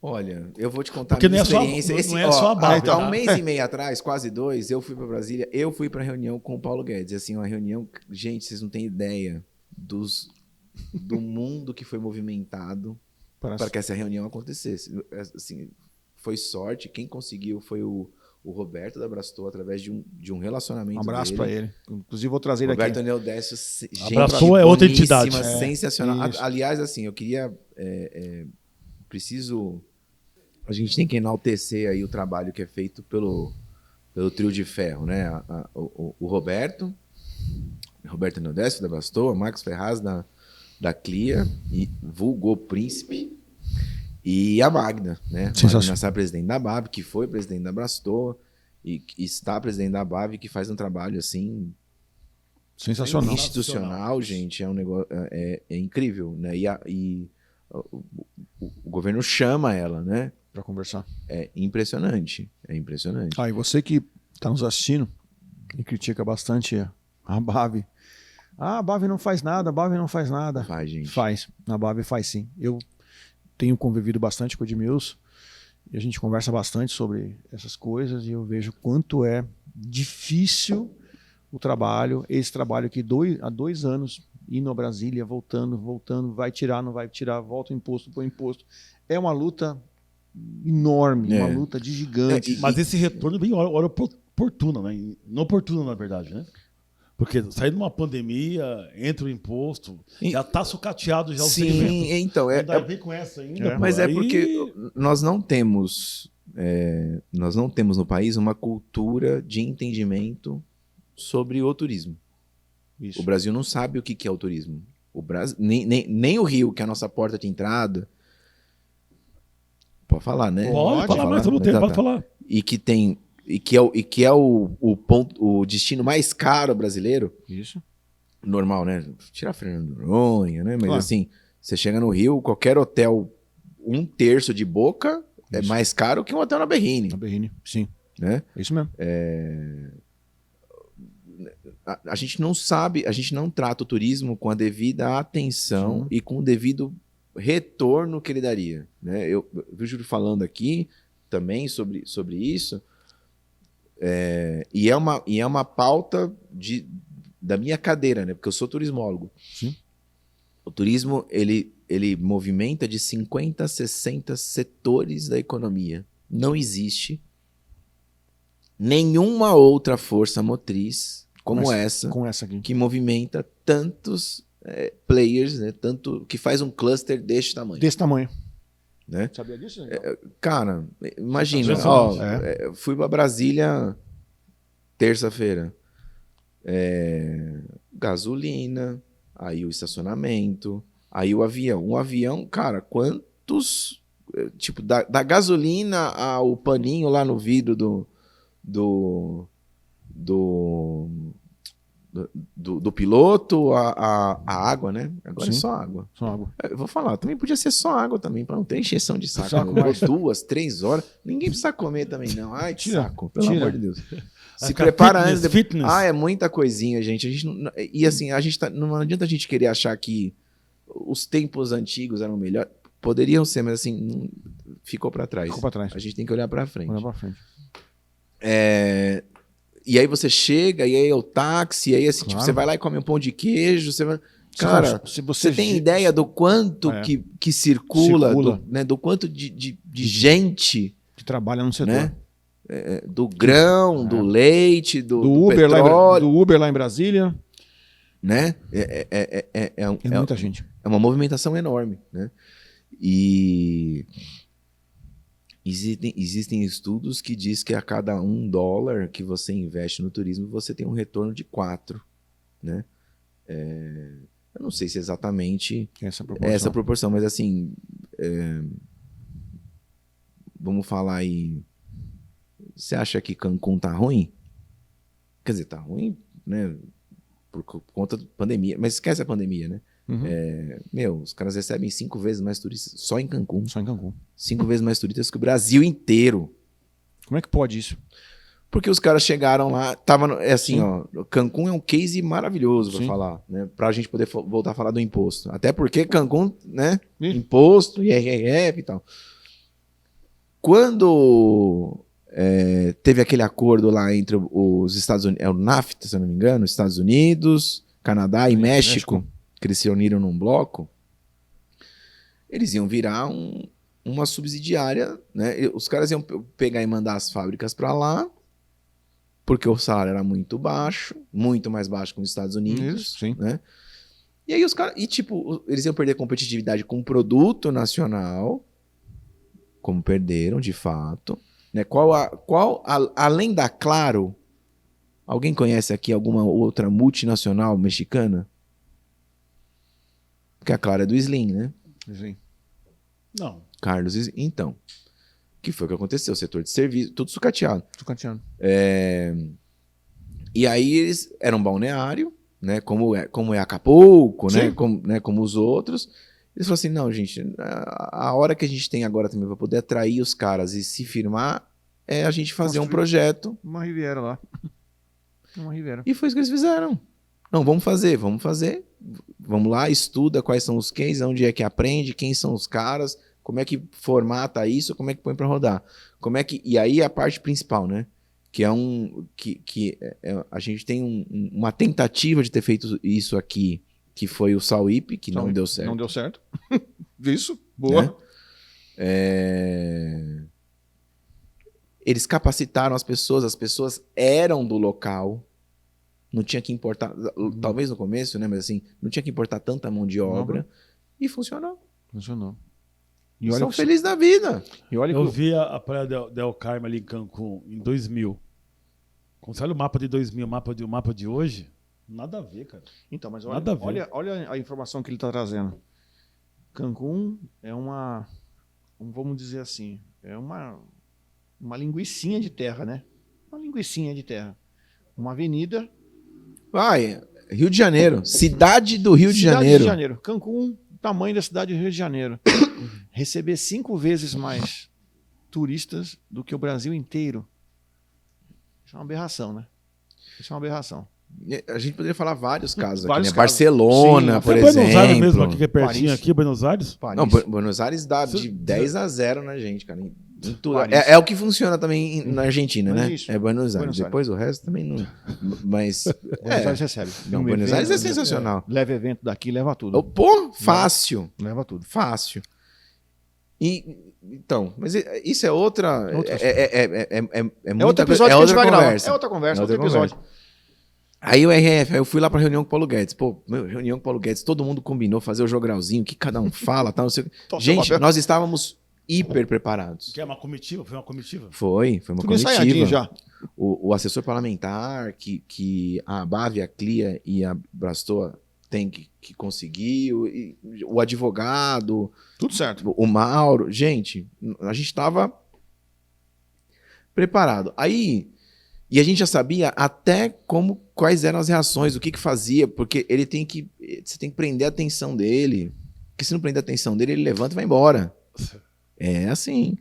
Olha, eu vou te contar Porque a minha não é experiência. só, não é só a BAB. Há 1 mês e meio atrás, quase 2, eu fui para Brasília, eu fui para reunião com o Paulo Guedes. Assim, uma reunião, gente, vocês não têm ideia do mundo que foi movimentado para que essa reunião acontecesse. Assim, foi sorte, quem conseguiu foi o Roberto da Brastor, através de um relacionamento. Um abraço dele. para ele. Inclusive, vou trazer ele aqui. Roberto Neodécio, gente, Brastor é outra entidade. Sensacional. Isso. Aliás, assim, eu queria... preciso... A gente tem que enaltecer aí o trabalho que é feito pelo trio de ferro, né? O Roberto Neodécio da Brastor, Marcos Ferraz da Clia, e vulgo Príncipe, e a Magda, né? A Magda Nassar, presidente da BAB, que foi presidente da Brastor e está presidente da BAB, que faz um trabalho assim sensacional. Institucional, gente, é um negócio é incrível, né? E o governo chama ela, né? Para conversar. É impressionante. E você que está nos assistindo e critica bastante a BAV. A BAV não faz nada, a BAV não faz nada. Faz, gente. Faz. A BAV faz sim. Eu tenho convivido bastante com o Edmilson e a gente conversa bastante sobre essas coisas e eu vejo quanto é difícil o trabalho, esse trabalho que há 2 anos, indo a Brasília, voltando, vai tirar, não vai tirar, volta o imposto, põe imposto. É uma luta enorme, uma luta de gigante. Mas esse retorno vem em hora oportuna, né? Inoportuna, na verdade, né? Porque sair de uma pandemia, entra o imposto, E- já está sucateado já o Sim, segmento. então, Ainda vem com essa ainda. pô, mas é aí- porque nós não temos no país uma cultura de entendimento sobre o turismo. Isso. O Brasil não sabe o que é o turismo. O Brasil, nem o Rio, que é a nossa porta de entrada. Pode falar, né? Pode falar, mas estamos tempo, pode falar. E que é o ponto, o destino mais caro brasileiro. Isso. Normal, né? Tirar Fernando de Noronha, né? Mas Claro. assim, você chega no Rio, qualquer hotel 1/3 de Boca é Isso. mais caro que um hotel na Berrine, Na Berrine. Sim. né? É isso mesmo. A gente não sabe, a gente não trata o turismo com a devida atenção Sim. e com o devido retorno que ele daria, né? Eu vi o Júlio falando aqui também sobre isso, e é uma pauta da minha cadeira, né? Porque eu sou turismólogo. Sim. O turismo, ele movimenta de 50 a 60 setores da economia. Não existe nenhuma outra força motriz como essa Com essa aqui. que movimenta tantos players, né? Tanto que faz um cluster deste tamanho, Desse tamanho. né? Sabia disso? Cara, imagina, Impressionante. ó, fui para Brasília terça-feira. Gasolina, aí o estacionamento, aí o avião. Um avião, cara, quantos... Tipo, da gasolina ao paninho lá no vidro do piloto, a água, né? Agora Sim. é só água. Só água. Eu vou falar, também podia ser só água também, para não ter encheção de saco. Saco né? mais. 2, 3 horas. Ninguém precisa comer também, não. Ai, que Tira, saco, pelo tira. amor de Deus. Se ficar prepara fitness, antes. fitness. Ah, é muita coisinha, gente. A gente não, e assim, a gente não adianta a gente querer achar que os tempos antigos eram melhores. Poderiam ser, mas assim, ficou para trás. Ficou pra trás. A gente tem que olhar para frente. Olha pra frente. E aí você chega, e aí é o táxi, e aí assim, tipo, Claro. você vai lá e come um pão de queijo, você vai... Cara, se você tem ideia do quanto que circula, Circula. né, do quanto de gente, que trabalha no setor. né? Do grão, do leite, do Uber petróleo, do Uber lá em Brasília. né? É muita gente. É uma movimentação enorme, né? E existem estudos que diz que a cada $1 que você investe no turismo, você tem um retorno de 4, né? Eu não sei se exatamente Essa é essa proporção, mas assim, vamos falar aí, você acha que Cancún tá ruim? Quer dizer, tá ruim, né? Por conta da pandemia, mas esquece a pandemia, né? Uhum. Os caras recebem 5 vezes mais turistas só em Cancún. Só em Cancún. 5 vezes mais turistas que o Brasil inteiro. Como é que pode isso? Porque os caras chegaram lá, Sim. ó, Cancún é um case maravilhoso pra Sim. falar, né? Pra gente poder voltar a falar do imposto. Até porque Cancún, né? Ih. Imposto, IRF e tal. Quando teve aquele acordo lá entre os Estados Unidos, é o NAFTA, se eu não me engano, Estados Unidos, Canadá e México, que eles se uniram num bloco, eles iam virar uma subsidiária, né? Os caras iam pegar e mandar as fábricas para lá, porque o salário era muito baixo, muito mais baixo que nos Estados Unidos, Isso, sim. né? E aí os caras, eles iam perder competitividade com o produto nacional, como perderam de fato, né? Além da Claro, alguém conhece aqui alguma outra multinacional mexicana? Porque a Claro é do Slim, né? Sim. Não. Carlos Slim. Então, o que foi que aconteceu? O setor de serviço, tudo sucateado. Tucantiano. E aí eles eram balneário, né? Como é Acapulco, Sim. né? Como os outros. Eles falaram assim, não, gente, a hora que a gente tem agora também para poder atrair os caras e se firmar é a gente fazer um projeto. Uma Riviera lá. Uma Riviera. E foi isso que eles fizeram. Não, vamos fazer. Vamos lá, estuda quais são os cases, onde é que aprende, quem são os caras, como é que formata isso, como é que põe para rodar. E aí a parte principal, né? Que é a gente tem uma tentativa de ter feito isso aqui, que foi o Sauípe, que não deu certo. Não deu certo. Isso, boa. Né? Eles capacitaram as pessoas eram do local, não tinha que importar, talvez no começo, né? Mas assim, não tinha que importar tanta mão de obra. E funcionou. Funcionou. E são felizes da vida. E olha Eu vi a Praia del Carmen ali em Cancún em 2000. Quando você olha o mapa de 2000, o mapa de hoje, nada a ver, cara. Então, mas Nada a ver. olha a informação que ele está trazendo. Cancún é uma, vamos dizer assim, é uma linguicinha de terra, né? Uma linguicinha de terra. Uma avenida. Vai, Rio de Janeiro. Cidade do Rio de Cidade Janeiro. de Janeiro. Cancún, tamanho da cidade do Rio de Janeiro. Receber 5 vezes mais turistas do que o Brasil inteiro. Isso é uma aberração, né? Isso é uma aberração. A gente poderia falar vários casos aqui, Vários né? casos. Barcelona, Sim, por É exemplo. Buenos Aires mesmo, aqui que é pertinho, Paris. aqui, Buenos Aires? Paris. Não, Buenos Aires dá de 10-0 na gente, cara. Em tudo. Paris. É o que funciona também na Argentina, Mas né? isso. É Buenos Aires. Buenos Aires. Depois o resto também não. Mas. Buenos Aires recebe. Não, Um Buenos evento, Aires é sensacional. Leva evento daqui, leva tudo. Pô, fácil. Leva tudo. Fácil. Então, mas isso é outra. Outro É É outro episódio que a gente vai gravar. É outra conversa, outro episódio. Aí o RF, aí eu fui lá pra reunião com o Paulo Guedes. Pô, reunião com o Paulo Guedes, todo mundo combinou fazer o jogralzinho, o que cada um fala, tal, não sei o quê. Toca o Gente, papel. nós estávamos hiper preparados. Que é uma comitiva? Foi uma comitiva? Foi uma Tudo ensaiadinho comitiva. já. O assessor parlamentar que a Abave, a CLIA e a Brastoa tem que conseguir, o advogado, Tudo certo. o Mauro. Gente, a gente estava preparado. Aí, e a gente já sabia até quais eram as reações, o que fazia, porque você tem que prender a atenção dele. Porque se não prender a atenção dele, ele levanta e vai embora. É assim.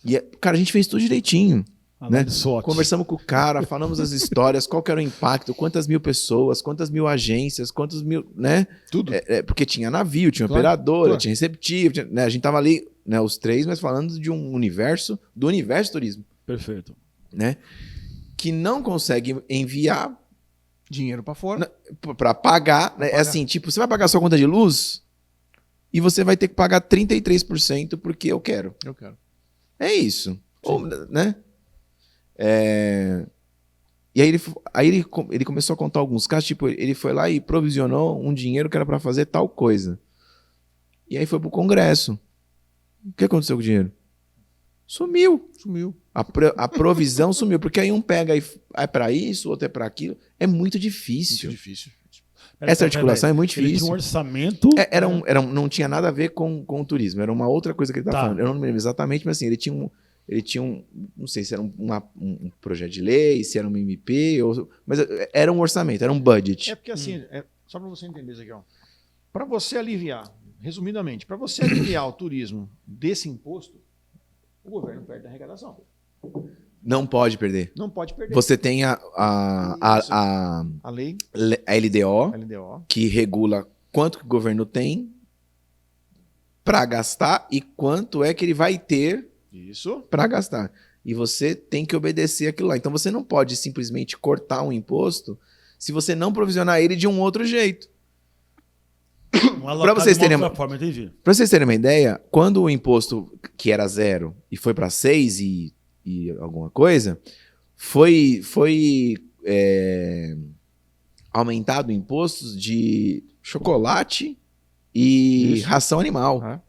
E, cara, a gente fez tudo direitinho. Né? Conversamos com o cara, falamos as histórias, qual que era o impacto, quantas mil pessoas, quantas mil agências, quantos mil, né? Tudo. Porque tinha navio, tinha Claro, operadora, claro. tinha receptivo, né? A gente tava ali, né, os três, mas falando de um universo, do universo turismo, Perfeito. né? Que não consegue enviar Dinheiro pra fora. para pagar, né? É assim, tipo, você vai pagar sua conta de luz e você vai ter que pagar 33% porque eu quero. Eu quero. É isso. Ou, né? E aí ele começou a contar alguns casos, tipo, ele foi lá e provisionou um dinheiro que era para fazer tal coisa. E aí foi pro Congresso. O que aconteceu com o dinheiro? Sumiu. A provisão sumiu, porque aí um pega e é para isso, outro é para aquilo. É muito difícil. Muito difícil. Essa articulação é muito Ele difícil. tinha um orçamento... Não tinha nada a ver com o turismo, era uma outra coisa que ele estava falando. Eu não me lembro exatamente, mas assim, ele tinha um, não sei se era um projeto de lei, se era uma MP, mas era um orçamento, era um budget. É porque assim, só para você entender isso aqui, ó. Para você aliviar, resumidamente, para você aliviar o turismo desse imposto, o governo perde a arrecadação. Não pode perder. Não pode perder. Você tem a lei, LDO, que regula quanto que o governo tem para gastar e quanto é que ele vai ter isso, para gastar. E você tem que obedecer aquilo lá. Então você não pode simplesmente cortar um imposto se você não provisionar ele de um outro jeito. Para vocês terem uma ideia, quando o imposto que era 0 e foi para 6 e alguma coisa, foi aumentado impostos de chocolate e ração animal.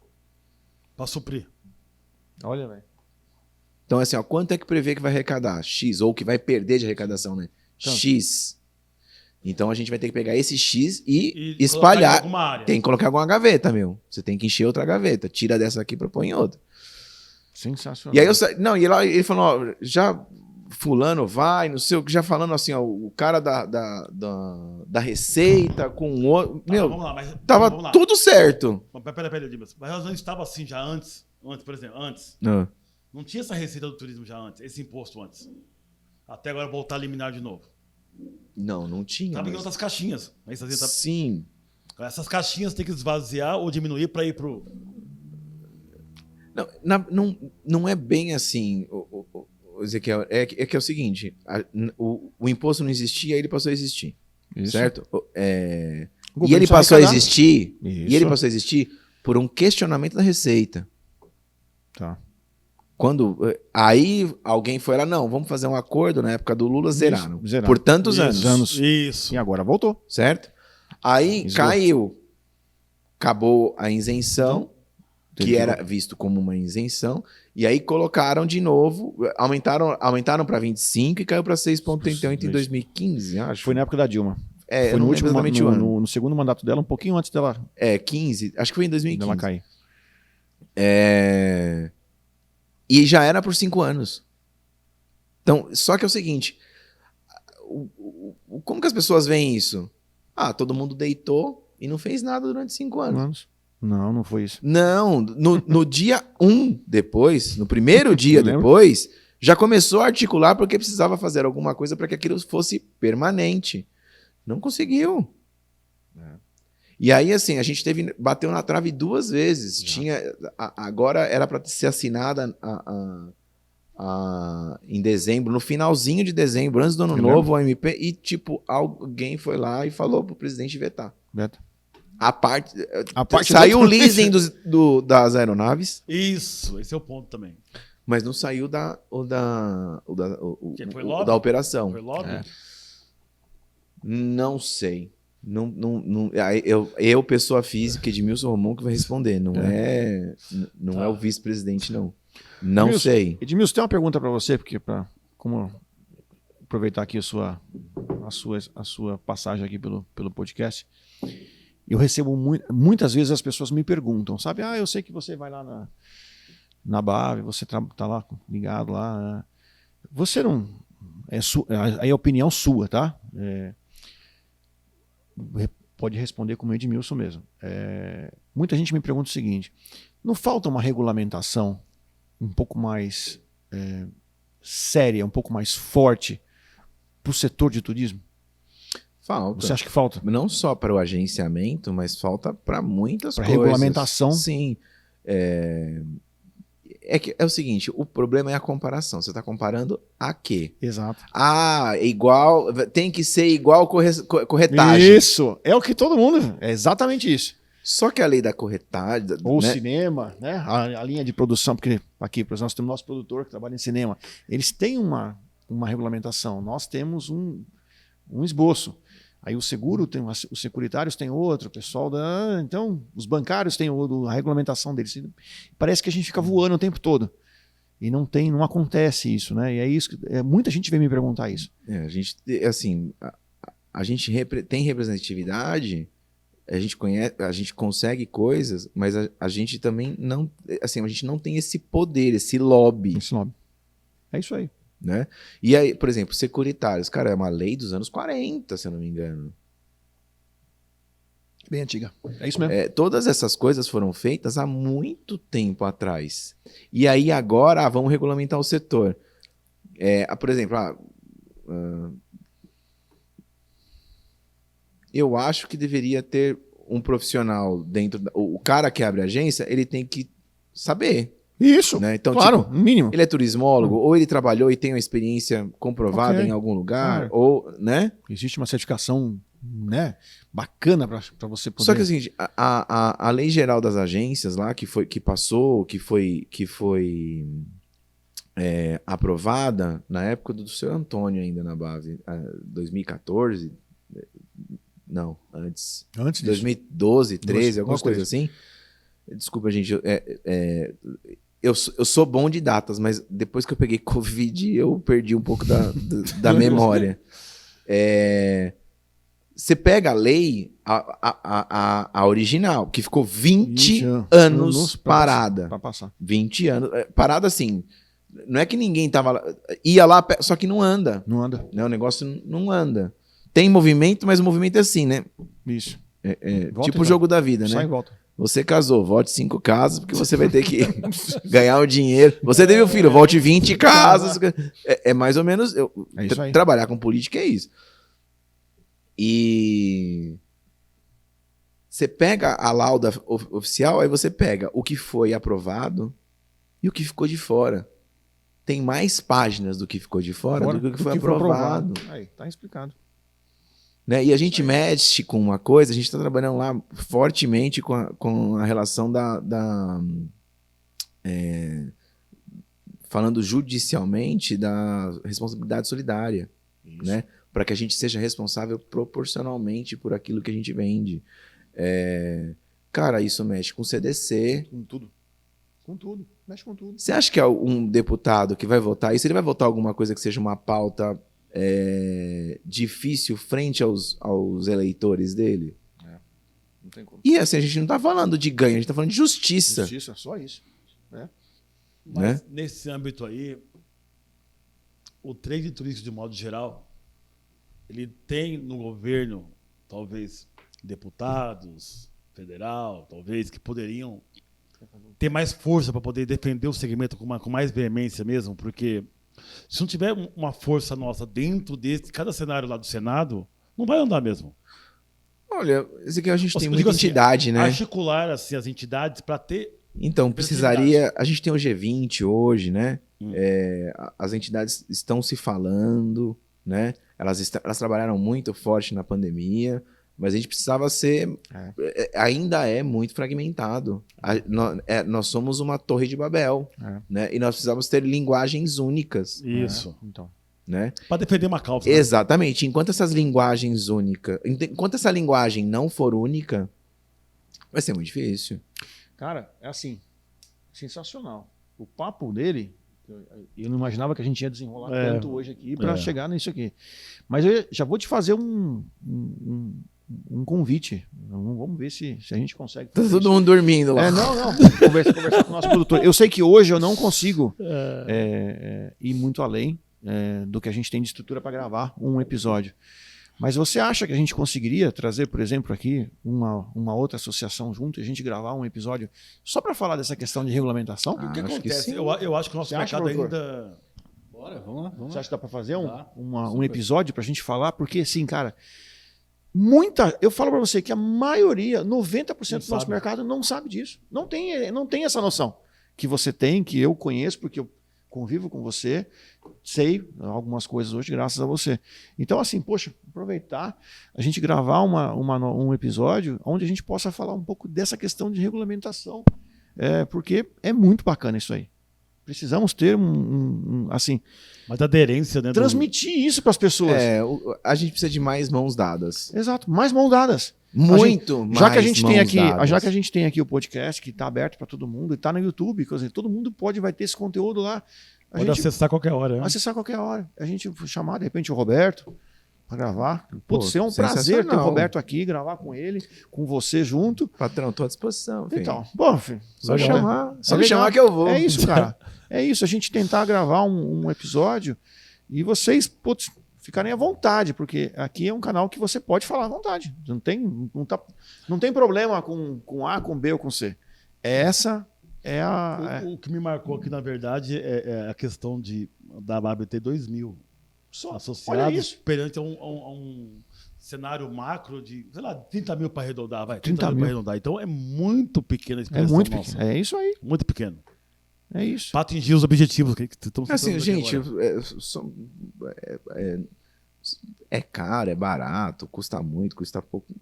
Para suprir. Olha, velho. Então, assim, ó, quanto é que prevê que vai arrecadar? X, ou que vai perder de arrecadação, né? Tanto. X. Então, a gente vai ter que pegar esse X e espalhar. Tem que colocar em alguma gaveta, meu. Você tem que encher outra gaveta. Tira dessa aqui para pôr em outra. Sensacional. E aí, ele falou, ó, já fulano vai, não sei o que, já falando assim, ó, o cara da Receita com o outro. Meu, vamos lá, mas, tava vamos lá. Tudo certo. Peraí, Dimas. Mas não estava assim já antes, por exemplo, antes. Não tinha essa receita do turismo já antes, esse imposto antes. Até agora voltar a eliminar de novo. Não tinha. Tá pegando outras caixinhas. Sim. Essas caixinhas tem que esvaziar ou diminuir para ir pro... Não é bem assim, Ezequiel. É que é o seguinte, o imposto não existia, ele passou a existir. Isso. Certo? E ele passou a existir. E ele passou a existir por um questionamento da Receita. Tá. Aí alguém foi lá, não, vamos fazer um acordo, na época do Lula, zeraram. Zeraram. Por tantos anos. Isso. E agora voltou. Certo? Aí Esgoto. caiu. Acabou a isenção, que Teve era visto como uma isenção, e aí colocaram de novo, aumentaram para 25 e caiu para 6,88 em 2015, acho. Foi na época da Dilma. É, Foi eu no não último, lembro exatamente o ano. no segundo mandato dela, um pouquinho antes dela 15, acho que foi em 2015. cair. E já era por 5 anos. Então, só que é o seguinte, como que as pessoas veem isso? Todo mundo deitou e não fez nada durante 5 anos. Não, não foi isso. Não, no dia 1 depois, no primeiro dia Eu lembro. depois, já começou a articular porque precisava fazer alguma coisa para que aquilo fosse permanente. Não conseguiu. E aí, assim, a gente bateu na trave 2 vezes. Agora era para ser assinada em dezembro, no finalzinho de dezembro, antes do ano novo, o MP, e tipo, alguém foi lá e falou pro presidente vetar. Veta. A parte do- saiu o leasing das aeronaves, Isso, esse é o ponto também. mas não saiu Que foi lobby? da operação. Foi logo? Não sei. Aí eu, pessoa física, Edmilson Romão, que vai responder. Não é o vice-presidente, não. Não Edmilson, sei. Edmilson, tem uma pergunta para você, porque como aproveitar aqui a sua passagem aqui pelo podcast. Eu recebo muitas vezes as pessoas me perguntam, sabe? Eu sei que você vai lá na BAV, você tá lá ligado lá. Você não... Aí é opinião sua, tá? Pode responder como Edmilson mesmo. Muita gente me pergunta o seguinte, não falta uma regulamentação um pouco mais séria, um pouco mais forte para o setor de turismo? Falta. Você acha que falta? Não só para o agenciamento, mas falta para muitas Pra coisas. regulamentação? Sim. É o seguinte, o problema é a comparação. Você está comparando a quê? Exato. Igual, tem que ser igual corretagem. Isso, é o que todo mundo... É exatamente isso. Só que a lei da corretagem... Ou né? cinema, né? A linha de produção, porque aqui, por exemplo, nós temos nosso produtor que trabalha em cinema. Eles têm uma regulamentação. Nós temos um esboço. Aí o seguro tem, os securitários têm outro, o pessoal então, os bancários têm a regulamentação deles. Parece que a gente fica voando o tempo todo. E não acontece isso, né? E é isso que muita gente vem me perguntar isso. A gente, assim, a gente tem representatividade, a gente conhece, a gente consegue coisas, mas a gente também não, assim, a gente não tem esse poder, esse lobby. Esse nome. É isso aí. Né? E aí, por exemplo, securitários, cara, é uma lei dos anos 40, se eu não me engano. Bem antiga. É isso mesmo. Todas essas coisas foram feitas há muito tempo atrás. E aí agora, vamos regulamentar o setor. Por exemplo, eu acho que deveria ter um profissional dentro... O cara que abre a agência, ele tem que saber. Isso, né? Então, claro, tipo, mínimo. ele é turismólogo, ou ele trabalhou e tem uma experiência comprovada Ok. em algum lugar, Claro. ou, né? Existe uma certificação, né, bacana para você poder... Só que assim, a lei geral das agências lá, que passou, que foi aprovada na época do seu Antônio ainda na base, 2014, não, antes Antes disso. 2012, 13, alguma 12, coisa assim. Desculpa, gente, eu sou bom de datas, mas depois que eu peguei Covid, eu perdi um pouco da memória. Você pega a lei, a original, que ficou 20 anos parada. Para passar. 20 anos. Parada assim, não é que ninguém ia lá, só que não anda. Não anda. Né? O negócio não anda. Tem movimento, mas o movimento é assim, né? Isso. Volta Tipo e o jogo da vida, Sai e né? volta. Você casou, volte 5 casas, porque você vai ter que ganhar o dinheiro. Você teve um filho, volte 20 casas. É mais ou menos... É isso aí. Trabalhar com política é isso. E você pega a lauda oficial, aí você pega o que foi aprovado e o que ficou de fora. Tem mais páginas do que ficou de fora do que o que foi aprovado. Aí, tá explicado. Né? E a gente mexe com uma coisa, a gente está trabalhando lá fortemente com a relação falando judicialmente da responsabilidade solidária, né? Para que a gente seja responsável proporcionalmente por aquilo que a gente vende. Cara, isso mexe com o CDC. Com tudo. Com tudo. Mexe com tudo. Você acha que um deputado que vai votar isso, ele vai votar alguma coisa que seja uma pauta difícil frente aos eleitores dele? Não tem como. E assim, a gente não tá falando de ganho, a gente tá falando de justiça. Justiça, só isso. Mas nesse âmbito aí, o trade turístico, de modo geral, ele tem no governo, talvez, deputados federal, talvez, que poderiam ter mais força para poder defender o segmento com mais veemência mesmo, porque se não tiver uma força nossa dentro de cada cenário lá do Senado, não vai andar mesmo. Olha, isso aqui a gente tem Eu muita digo assim, entidade, né? Articular assim, as entidades para ter. Então, precisaria. A gente tem o G20 hoje, né? As entidades estão se falando, né? Elas trabalharam muito forte na pandemia, mas a gente precisava ser. Ainda é muito fragmentado. Nós somos uma torre de Babel, né? E nós precisamos ter linguagens únicas. Isso. Então. Né? Para defender uma causa. Né? Exatamente. Enquanto essas linguagens únicas. Enquanto essa linguagem não for única, vai ser muito difícil. Cara, é assim, sensacional. O papo dele, eu não imaginava que a gente ia desenrolar tanto hoje aqui para chegar nisso aqui. Mas eu já vou te fazer um convite. Vamos ver se a gente consegue. Tá todo mundo dormindo lá. Não. Conversar com o nosso produtor. Eu sei que hoje eu não consigo ir muito além do que a gente tem de estrutura para gravar um episódio. Mas você acha que a gente conseguiria trazer, por exemplo, aqui uma outra associação junto e a gente gravar um episódio só para falar dessa questão de regulamentação? O que acho acontece? que Eu acho que o nosso Você acha, mercado doutor? ainda... Bora, vamos lá. Você acha que dá para fazer um Super. episódio para a gente falar? Porque, assim, cara, eu falo para você que a maioria, 90% do nosso mercado não sabe disso. Não tem essa noção que você tem, que eu conheço, porque eu convivo com você, sei algumas coisas hoje graças a você. Então, assim, poxa, aproveitar a gente gravar um episódio onde a gente possa falar um pouco dessa questão de regulamentação, porque é muito bacana isso aí. Precisamos ter assim, mas aderência, né? transmitir isso para as pessoas. A gente precisa de mais mãos dadas. Exato, mais mãos dadas. Muito mais Já que a gente tem mãos aqui, dadas. já que a gente tem aqui o podcast que está aberto para todo mundo e está no YouTube, quer dizer, todo mundo vai ter esse conteúdo lá. Pode acessar qualquer hora. Né? Acessar qualquer hora. A gente chamar de repente o Roberto para gravar. Pô, Ser um prazer ter o sensacional. Roberto aqui, gravar com ele, com você junto. Patrão, estou à disposição. Filho. Então, bom, filho, Só me legal. chamar, É legal. chamar que eu vou. É isso, cara. É isso, a gente tentar gravar um episódio e vocês, ficarem à vontade, porque aqui é um canal que você pode falar à vontade. Não tem problema com A, com B ou com C. Essa é O que me marcou aqui, na verdade, é a questão da ABT 2000 Olha associados isso. perante a um cenário macro de, sei lá, 30 mil para arredondar, 30 mil para arredondar. Então é muito pequena a É expressão muito nossa. pequeno. É isso aí. Muito pequeno. É isso. Para atingir os objetivos que estamos Assim, gente, agora. é caro, é barato, custa muito, custa pouco.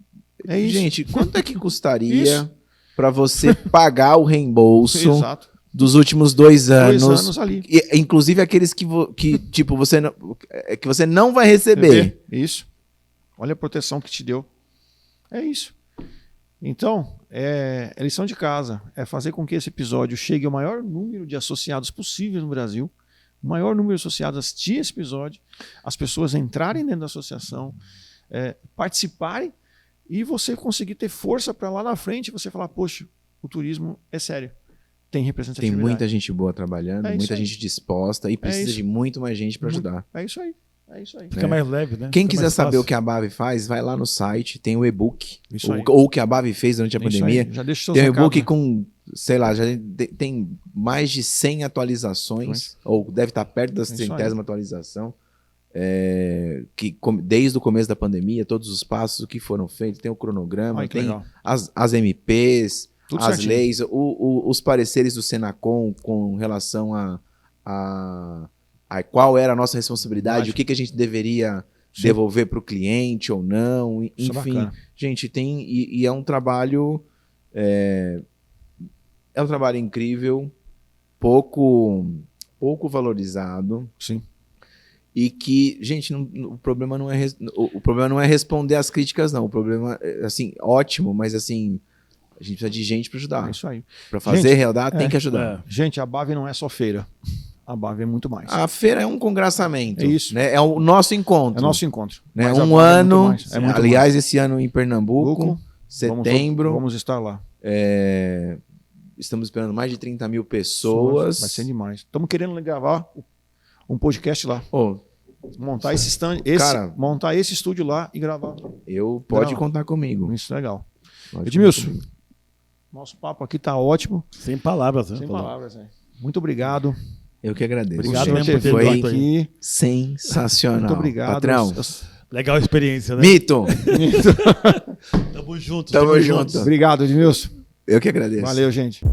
É isso. Gente, quanto é que custaria Isso. para você pagar o reembolso Exato. dos últimos 2 anos? 2 anos ali. Inclusive aqueles que tipo, que você não vai receber. Isso. Olha a proteção que te deu. É isso. Então, é lição de casa. É fazer com que esse episódio chegue ao maior número de associados possível no Brasil. O maior número de associados assistir esse episódio. As pessoas entrarem dentro da associação, participarem e você conseguir ter força para lá na frente você falar, poxa, o turismo é sério. Tem Tem representatividade. muita gente boa trabalhando, É isso muita aí. gente disposta e precisa isso. de muito mais gente para ajudar. É isso aí. É isso aí. Fica mais leve, né? Quem Fica quiser mais saber fácil. o que a Bave faz, vai lá no site, tem o e-book. Isso aí. Ou o que a Bave fez durante a É isso pandemia. aí. Já deixa os seus Tem um recados, e-book né? com, sei lá, já tem mais de 100 atualizações, ou deve estar perto da É isso aí. 100ª atualização, desde o começo da pandemia, todos os passos, o que foram feitos, tem o cronograma, Ai, que tem legal. as MPs, Tudo as certinho. leis, os pareceres do Senacom com relação a qual era a nossa responsabilidade, Lógico. o que a gente deveria Sim. devolver para o cliente ou não, Isso é enfim. bacana. Gente, tem e é um trabalho é um trabalho incrível, pouco pouco valorizado. Sim. E que, gente, o problema não é o problema não é responder às críticas, não. O problema é, assim, ótimo, mas assim, a gente precisa de gente para É ajudar. isso aí. Para fazer Gente, rodar, tem que ajudar. Gente, a BAV não é só feira. A BAV é muito mais. A feira é um congraçamento. É isso. Né? É o nosso encontro. É nosso encontro. Né? Mas a Um BAV é ano. muito mais. É muito aliás, mais. esse ano em Pernambuco, setembro. Vamos estar lá. Estamos esperando mais de 30 mil pessoas. Vai ser demais. Estamos querendo gravar um podcast lá. Ô, Montar esse stand, Cara, montar esse estúdio lá e gravar. pode Não. contar comigo. Isso é legal. Pode Edmilson, contar comigo. nosso papo aqui tá ótimo. Sem palavras, né? Sem Paulo? palavras, né? Muito obrigado. Eu que agradeço. Obrigado por mesmo por ter ter vindo vindo aí. aqui. Sensacional. Muito obrigado. Patrão. Legal a experiência, né? Mito. Tamo junto. Tamo sempre junto. juntos. Obrigado, Edmilson. Eu que agradeço. Valeu, gente.